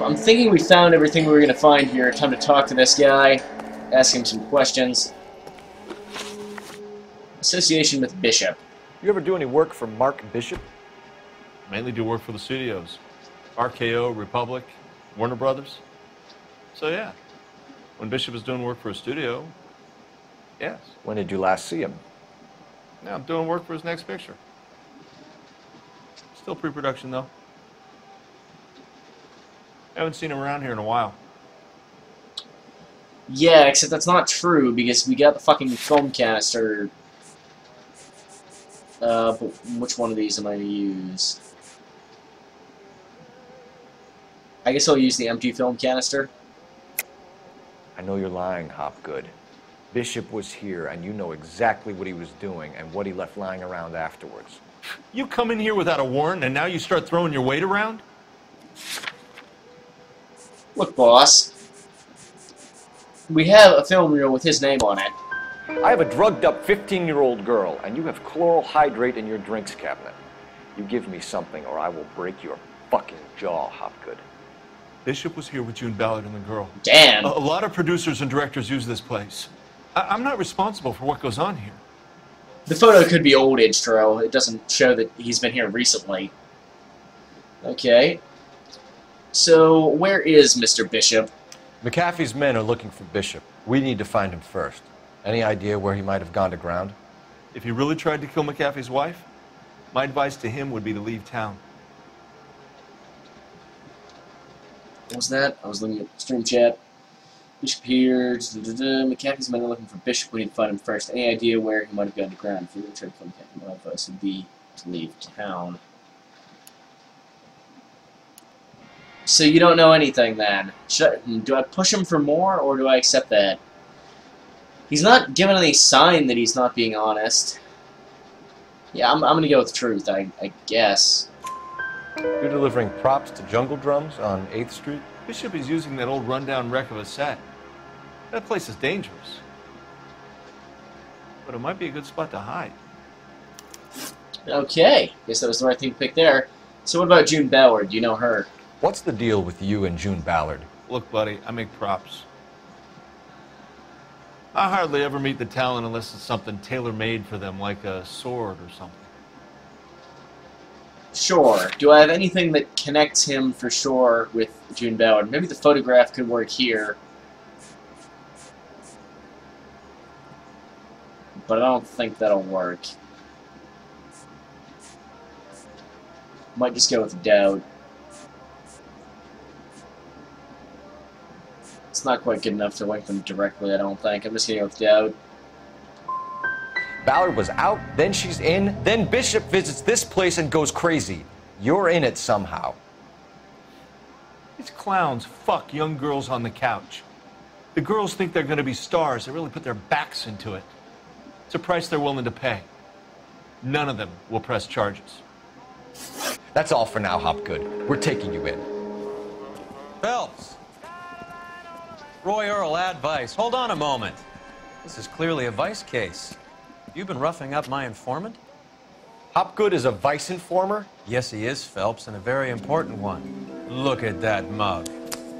I'm thinking we found everything we were going to find here. Time to talk to this guy, ask him some questions. Association with Bishop. You ever do any work for Mark Bishop? Mainly do work for the studios. RKO, Republic, Warner Brothers. So yeah, when Bishop is doing work for a studio, yes. When did you last see him? Now I'm doing work for his next picture. Still pre-production though. Haven't seen him around here in a while. Yeah, except that's not true, because we got the fucking film canister. But which one of these am I going to use? I guess I'll use the empty film canister. I know you're lying, Hopgood. Bishop was here, and you know exactly what he was doing and what he left lying around afterwards. You come in here without a warrant, and now you start throwing your weight around? Look, boss. We have a film reel with his name on it. I have a drugged-up 15-year-old girl, and you have chloral hydrate in your drinks cabinet. You give me something, or I will break your fucking jaw, Hopgood. Bishop was here with June Ballard and the girl. Damn. A lot of producers and directors use this place. I'm not responsible for what goes on here. The photo could be old, H-Tro. It doesn't show that he's been here recently. Okay. So, where is Mr. Bishop? McAfee's men are looking for Bishop. We need to find him first. Any idea where he might have gone to ground? If he really tried to kill McAfee's wife, my advice to him would be to leave town. What was that? I was looking at stream chat. Bishop here. McAfee's men are looking for Bishop. We need to find him first. Any idea where he might have gone to ground? If you really tried to kill McAfee, my advice would be to leave town. So you don't know anything then. Do I push him for more, or do I accept that? He's not giving any sign that he's not being honest. Yeah, I'm gonna go with truth, I guess. You're delivering props to Jungle Drums on 8th Street? Bishop is using that old rundown wreck of a set. That place is dangerous. But it might be a good spot to hide. Okay, guess that was the right thing to pick there. So what about June Ballard? Do you know her? What's the deal with you and June Ballard? Look, buddy, I make props. I hardly ever meet the talent unless it's something tailor-made for them, like a sword or something. Sure. Do I have anything that connects him for sure with June Ballard? Maybe the photograph could work here. But I don't think that'll work. Might just go with doubt. It's not quite good enough to link them directly, I don't think. I'm just going to go with doubt. Ballard was out, then she's in, then Bishop visits this place and goes crazy. You're in it somehow. These clowns fuck young girls on the couch. The girls think they're going to be stars. They really put their backs into it. It's a price they're willing to pay. None of them will press charges. That's all for now, Hopgood. We're taking you in. Phelps! Roy Earl, advice. Hold on a moment. This is clearly a vice case. You've been roughing up my informant? Hopgood is a vice informer? Yes, he is, Phelps, and a very important one. Look at that mug.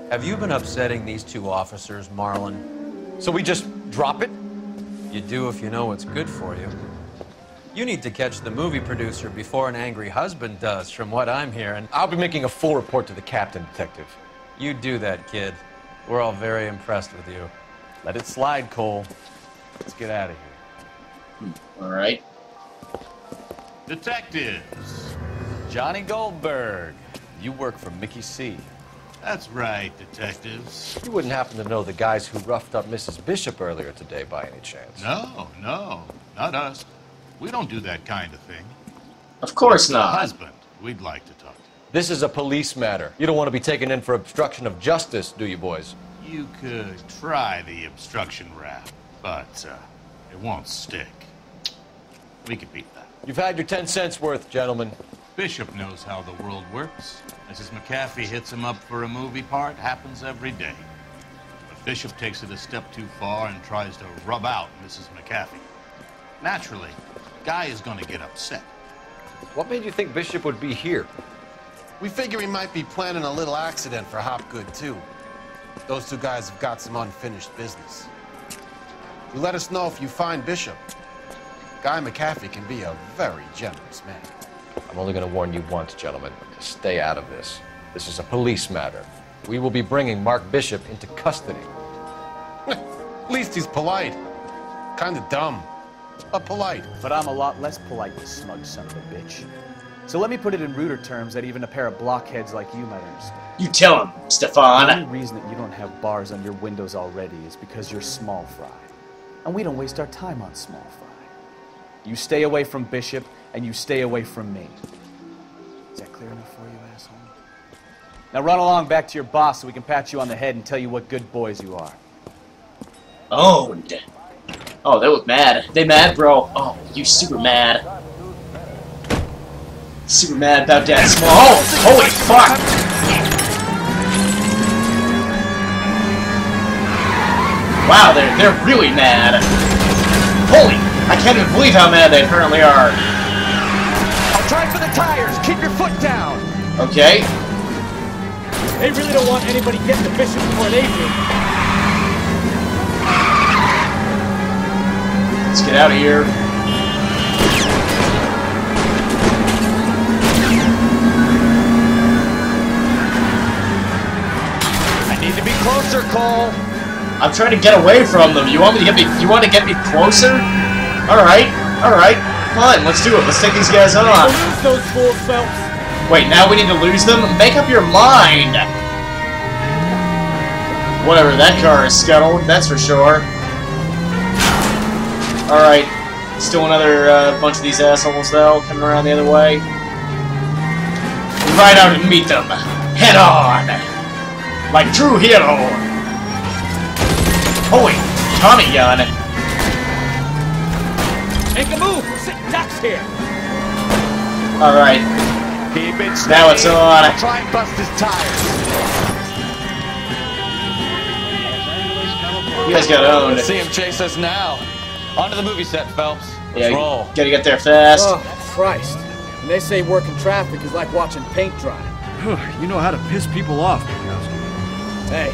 Have you been upsetting these two officers, Marlon? So we just drop it? You do if you know what's good for you. You need to catch the movie producer before an angry husband does, from what I'm hearing. I'll be making a full report to the captain, Detective. You do that, kid. We're all very impressed with you. Let it slide, Cole. Let's get out of here. All right. Detectives. Johnny Goldberg. you work for Mickey C. That's right, detectives. You wouldn't happen to know the guys who roughed up Mrs. Bishop earlier today by any chance? No, not us. We don't do that kind of thing. Of course not. Husband, we'd like to talk to. This is a police matter. You don't want to be taken in for obstruction of justice, do you, boys? You could try the obstruction rap, but it won't stick. We could beat that. You've had your 10 cents worth, gentlemen. Bishop knows how the world works. Mrs. McAfee hits him up for a movie part, happens every day. But Bishop takes it a step too far and tries to rub out Mrs. McAfee. Naturally, Guy is going to get upset. What made you think Bishop would be here? We figure he might be planning a little accident for Hopgood, too. Those two guys have got some unfinished business. You let us know if you find Bishop. Guy McAfee can be a very generous man. I'm only going to warn you once, gentlemen. Stay out of this. This is a police matter. We will be bringing Mark Bishop into custody. At least he's polite. Kind of dumb, but polite. But I'm a lot less polite, you smug son of a bitch. So let me put it in ruder terms that even a pair of blockheads like you might understand. You tell him, Stefan. The only reason that you don't have bars on your windows already is because you're small fry. And we don't waste our time on small fry. You stay away from Bishop, and you stay away from me. Is that clear enough for you, asshole? Now run along back to your boss so we can pat you on the head and tell you what good boys you are. Owned. Oh, they look mad. They mad, bro? Oh, you super mad. Super mad about that small. Oh, holy fuck! Wow, they're really mad. Holy, I can't even believe how mad they apparently are. I'll try for the tires. Keep your foot down. Okay. They really don't want anybody getting the Bishop before they do. Let's get out of here. I need to be closer, Cole. I'm trying to get away from them. You want to get me closer? Alright, fine, let's do it. Let's take these guys on. Lose those fools, Phelps. Wait, now we need to lose them? Make up your mind! Whatever, that car is scuttled, that's for sure. Alright, still another bunch of these assholes, though, coming around the other way. Ride out and meet them, head on! Like true hero! Holy Tommy gun! Make a move! We're sitting ducks here! Alright. Now it's on. I'll try and bust his tires. You guys got owned. See him chase us now. Onto the movie set, Phelps. Yeah, roll. Gotta get there fast. Oh, Christ. And they say working traffic is like watching paint dry. You know how to piss people off, Hey,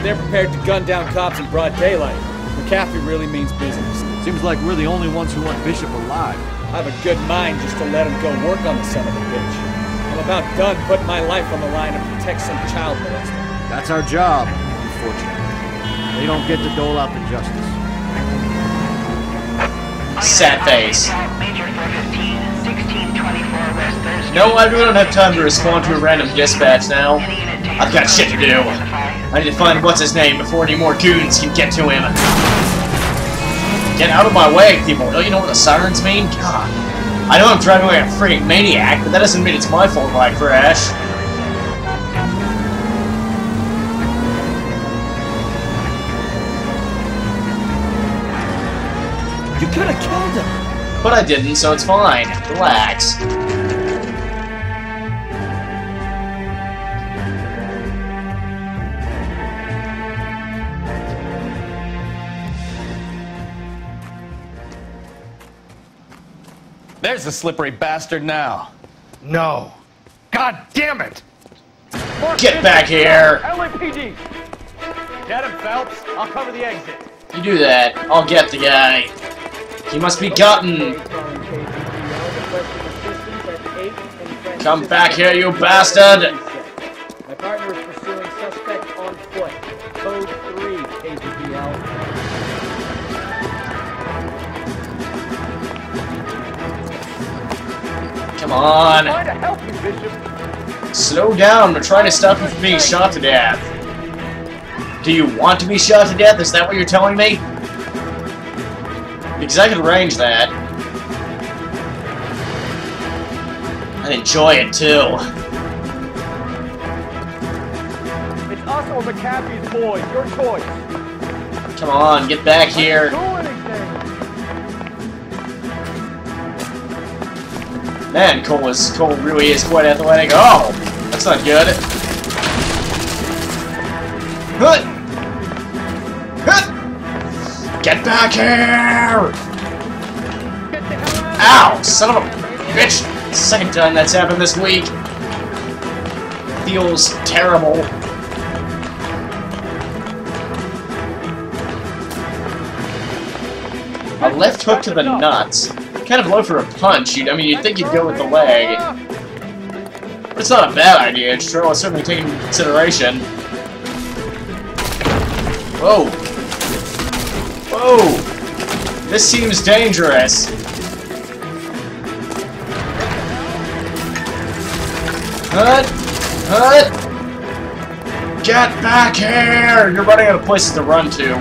they're prepared to gun down cops in broad daylight. McAfee really means business. Seems like we're the only ones who want Bishop alive. I have a good mind just to let him go work on the son of a bitch. I'm about done putting my life on the line to protect some child molester. That's our job, unfortunately. They don't get to dole out the justice. Sad face. Major 415, 1624 West 3rd Street. No, I really don't have time to respond to a random dispatch now. I've got shit to do. I need to find what's-his-name before any more goons can get to him. Get out of my way, people. Don't you know what the sirens mean? God. I know I'm driving like a freaking maniac, but that doesn't mean it's my fault if I crash. You could have killed him. But I didn't, so it's fine. Relax. There's the slippery bastard now. No. God damn it! Get back here! LAPD! Get him, Phelps. I'll cover the exit. You do that. I'll get the guy. He must be gotten. Come back here, you bastard! My partner is pursuing suspect on foot. Code 3, KGPL. Come on. Trying to help you, Bishop. Slow down. I'm trying to stop you from being shot to death. Do you want to be shot to death? Is that what you're telling me? Because I can arrange that. I enjoy it, too. It's us or McAfee's boys. Your choice. Come on, get back here. Man, Cole really is quite athletic. Oh, that's not good. Get back here! Ow, son of a bitch! Second time that's happened this week. Feels terrible. A left hook to the nuts. Kind of low for a punch. I mean, you'd think you'd go with the leg. But it's not a bad idea. It's certainly taken into consideration. Whoa. Whoa. This seems dangerous. Hut! Hut! Get back here! You're running out of places to run to.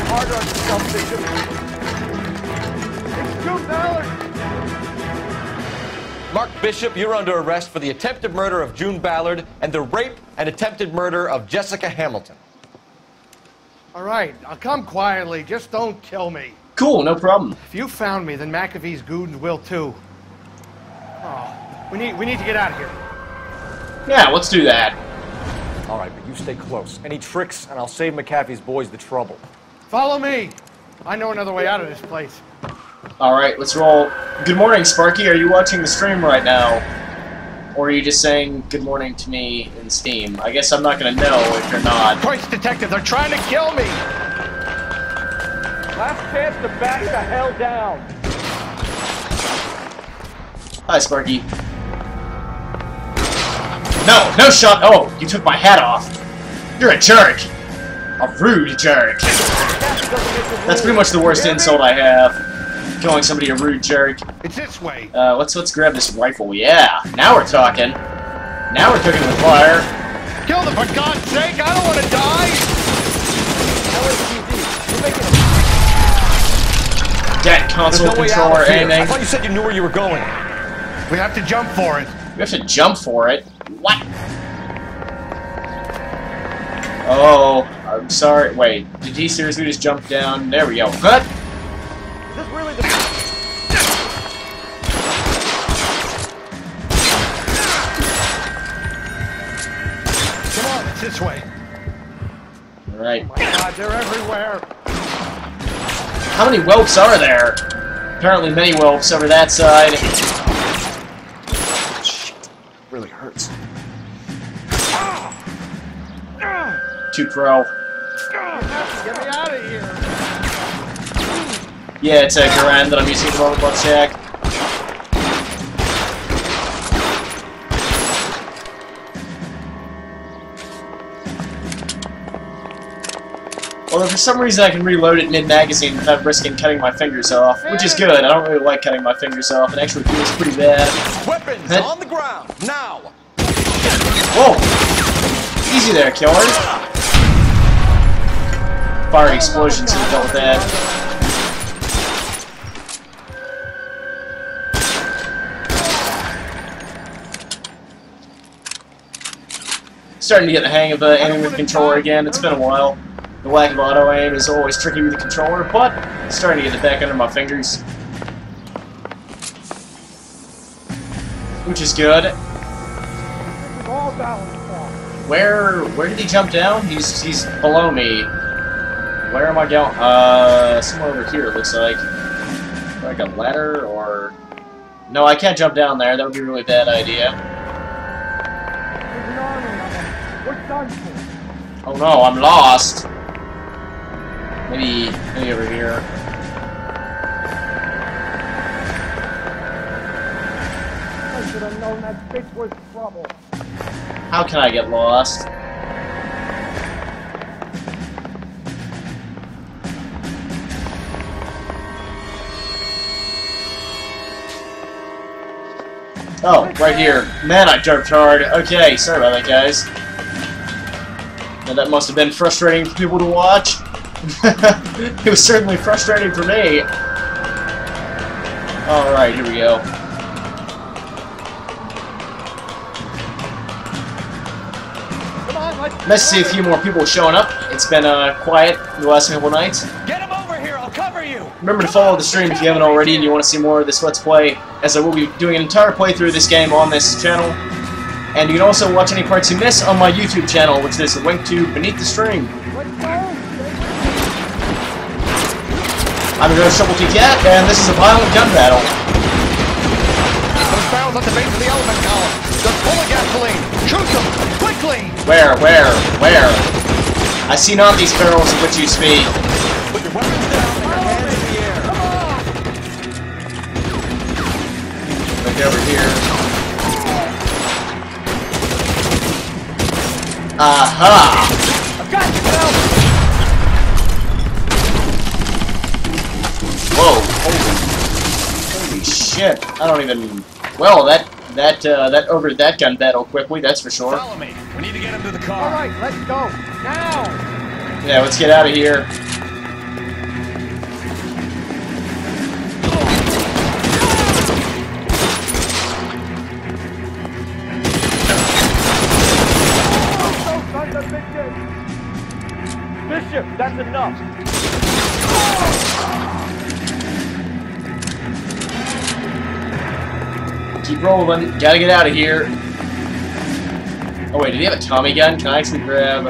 Harder on yourself, Bishop. It's June Ballard. Mark Bishop, you're under arrest for the attempted murder of June Ballard and the rape and attempted murder of Jessica Hamilton. All right, I'll come quietly. Just don't kill me. Cool, no problem. If you found me, then McAfee's goons will too. Oh, we need to get out of here. Yeah, let's do that. All right, but you stay close. Any tricks, and I'll save McAfee's boys the trouble. Follow me. I know another way out of this place. Alright, let's roll. Good morning, Sparky. Are you watching the stream right now? Or are you just saying good morning to me in Steam? I guess I'm not going to know if you're not. Christ, detective, they're trying to kill me! Last chance to back the hell down. Hi, Sparky. No, no shot. Oh, you took my hat off. You're a jerk. A rude jerk. That's pretty much the worst insult I have. Calling somebody a rude jerk. It's this way. Let's grab this rifle. Yeah, now we're talking. Now we're cooking with fire. Kill them for God's sake! I don't want to die. That console controller aiming. I thought you said you knew where you were going. We have to jump for it. We have to jump for it. What? Oh, I'm sorry. Wait, did he seriously just jump down? There we go. Cut! Is this really the... Come on, it's this way. Alright. Oh my God, they're everywhere. How many whelps are there? Apparently many whelps over that side. Shit. Really hurts. Too pro. Get me out of here. Yeah, it's a Garand that I'm using at the moment, let's check. Although for some reason I can reload it mid-magazine without risking cutting my fingers off, which is good. I don't really like cutting my fingers off. It actually feels pretty bad. Weapons on the ground, now! Whoa! Easy there, killer. Fire explosions and dealt with that. Starting to get the hang of aiming with the controller again. It's been a while. The lack of auto-aim is always tricky with the controller, but it's starting to get it back under my fingers. Which is good. Where did he jump down? He's below me. Where am I going? Somewhere over here, it looks like. Like a ladder, or... No, I can't jump down there. That would be a really bad idea. Oh no, I'm lost. Maybe over here. I should have known that bitch was trouble. How can I get lost? Oh, right here. Man, I jerked hard. Okay, sorry about that, guys. Now, that must have been frustrating for people to watch. It was certainly frustrating for me. Alright, here we go. Nice to see a few more people showing up. It's been quiet the last couple nights. Get him over here, I'll cover you! Remember to follow the stream if you haven't already and you want to see more of this Let's Play, as I will be doing an entire playthrough of this game on this channel. And you can also watch any parts you miss on my YouTube channel, which there's a link to beneath the stream. I'm your Troubletcat, and this is a violent gun battle. Those barrels at the base of the elephant column. Just full of gasoline. Shoot them! Quickly! Where? I see not these barrels of which you speak. Put your weapons down and your hands in the air. Look over here. Aha! I've got you, Bill! Whoa! Holy shit! I don't even. Well, that over that gun battle quickly. That's for sure. Follow me. We need to get him to the car. All right, let's go now. Yeah, let's get out of here. Bishop, that's enough. Keep rolling. Gotta get out of here. Oh wait, did he have a Tommy gun? Can I actually grab?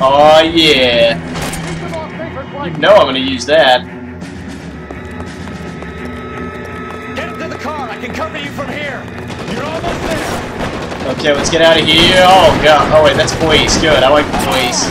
Oh yeah. You know I'm gonna use that. Get him to the car. I can cover you from here. You're almost there. Okay, let's get out of here. Oh god. Oh wait, that's police. Good. I like the police.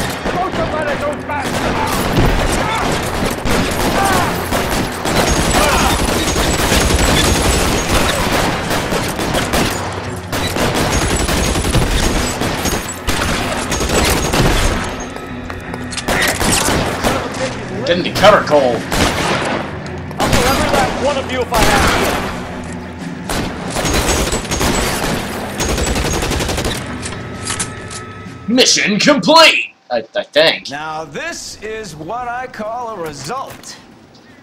Getting to cover cold. I'll kill every last one of you if I have to. Mission complete! I think. Now this is what I call a result.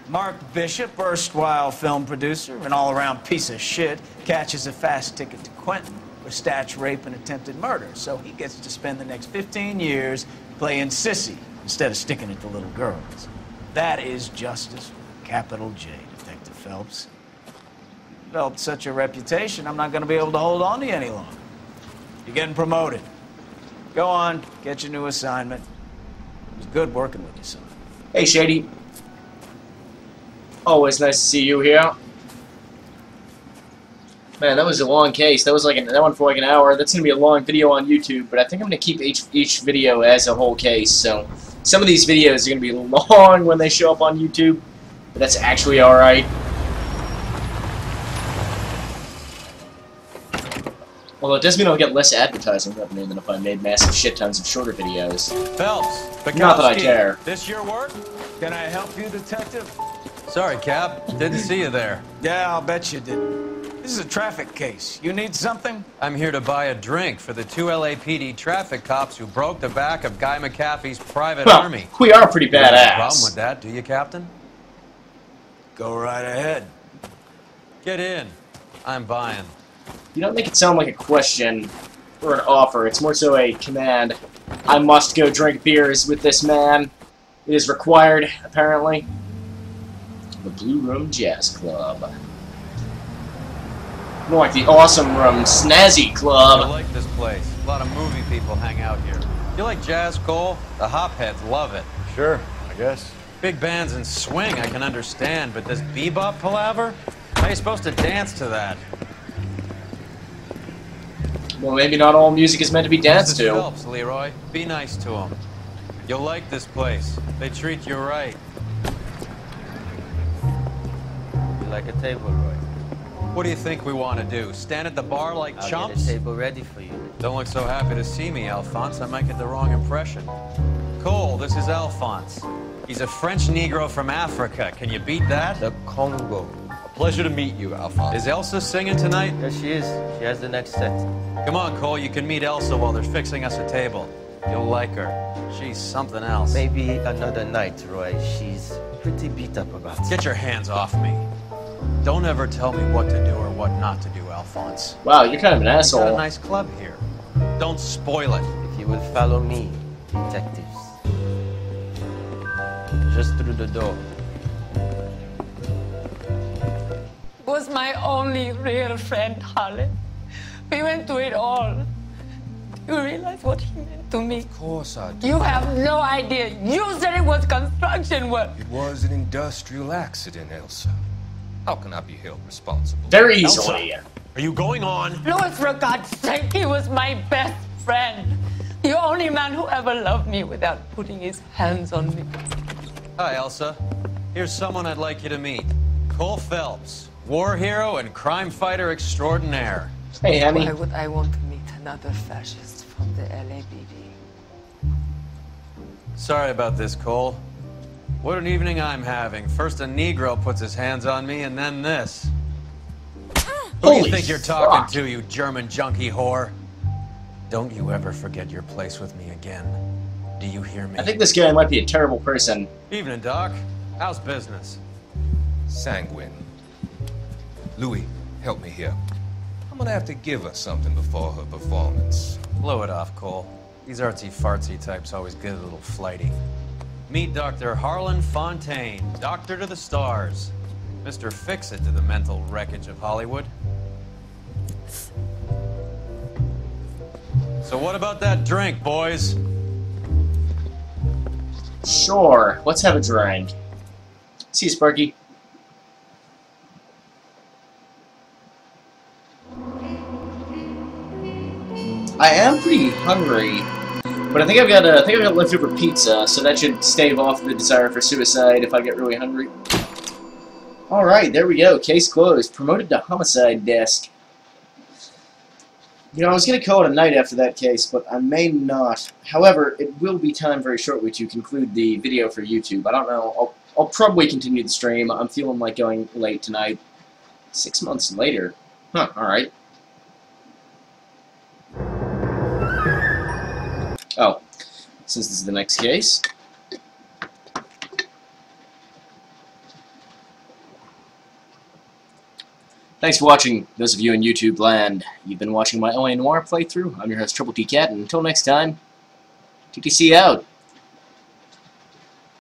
Mark Bishop, erstwhile film producer, an all-around piece of shit, catches a fast ticket to Quentin for snatch, rape, and attempted murder. So he gets to spend the next 15 years playing sissy instead of sticking it to little girls. That is justice with a capital J, Detective Phelps. Developed such a reputation, I'm not going to be able to hold on to you any longer. You're getting promoted. Go on, get your new assignment. It was good working with you, son. Hey, Shady. Always nice to see you here. Man, that was a long case. That was like that one for like an hour. That's gonna be a long video on YouTube, but I think I'm gonna keep each video as a whole case. So some of these videos are gonna be long when they show up on YouTube, but that's actually all right. Although it does mean I'll get less advertising revenue than if I made massive shit tons of shorter videos. Phelps, Not that I care. This your work? Can I help you, Detective? Sorry, Cap. Didn't see you there. Yeah, I'll bet you didn't. This is a traffic case. You need something? I'm here to buy a drink for the 2 LAPD traffic cops who broke the back of Guy McAfee's private army. We are pretty You don't have a badass. problem with that, do you, Captain? Go right ahead. Get in. I'm buying. You don't make it sound like a question or an offer. It's more so a command. I must go drink beers with this man. It is required, apparently. The Blue Room Jazz Club. More like the Awesome Room Snazzy I Club. like this place. A lot of movie people hang out here. You like jazz, Cole? The hopheads love it. Sure, I guess. Big bands and swing I can understand, but this bebop palaver? How are you supposed to dance to that? Well, maybe not all music is meant to be danced This is to. Phelps, Leroy. Be nice to them. You'll like this place. They treat you right. You like a table, Roy? What do you think we want to do? Stand at the bar like I'll chumps? get a table ready for you. Don't look so happy to see me, Alphonse. I might get the wrong impression. Cole, this is Alphonse. He's a French Negro from Africa. Can you beat that? The Congo, a Pleasure to meet you, Alphonse. Is Elsa singing tonight? Yes, she is. She has the next set. Come on, Cole, you can meet Elsa while they're fixing us a table. You'll like her. She's something else. Maybe another night, Roy. She's pretty beat up about it. Get your hands off me. Don't ever tell me what to do or what not to do, Alphonse. Wow, you're kind of an asshole. We've got a nice club here. Don't spoil it. If you will follow me, detectives. Just through the door. Was my only real friend, Harlan. We went through it all. Do you realize what he meant to me? Of course I do. You have no idea. You said it was construction work. It was an industrial accident, Elsa. How can I be held responsible? Very easily. Elsa, are you going on? Louis, for God's sake, he was my best friend. The only man who ever loved me without putting his hands on me. Hi, Elsa. Here's someone I'd like you to meet. Cole Phelps, war hero and crime fighter extraordinaire. Hey, Hammy. Why would I want to meet another fascist from the LAPD? Sorry about this, Cole. What an evening I'm having. First a Negro puts his hands on me, and then this. Who do you think you're talking to, you German junkie whore? Don't you ever forget your place with me again. Do you hear me? I think this guy might be a terrible person. Evening, Doc. How's business? Sanguine. Louis, help me here. I'm gonna have to give her something before her performance. Blow it off, Cole. These artsy-fartsy types always get a little flighty. Meet Dr. Harlan Fontaine, doctor to the stars. Mr. Fix-It to the mental wreckage of Hollywood. So what about that drink, boys? Sure, let's have a drink. See you, Sparky. I am pretty hungry, but I think I've got leftover pizza, so that should stave off the desire for suicide if I get really hungry. All right, there we go. Case closed. Promoted to homicide desk. You know, I was going to call it a night after that case, but I may not. However, it will be time very shortly to conclude the video for YouTube. I don't know. I'll probably continue the stream. I'm feeling like going late tonight. 6 months later. Huh, alright. Oh, since this is the next case. Thanks for watching, those of you in YouTube land. You've been watching my LA Noire playthrough. I'm your host, Troubletcat, and until next time, TTC out.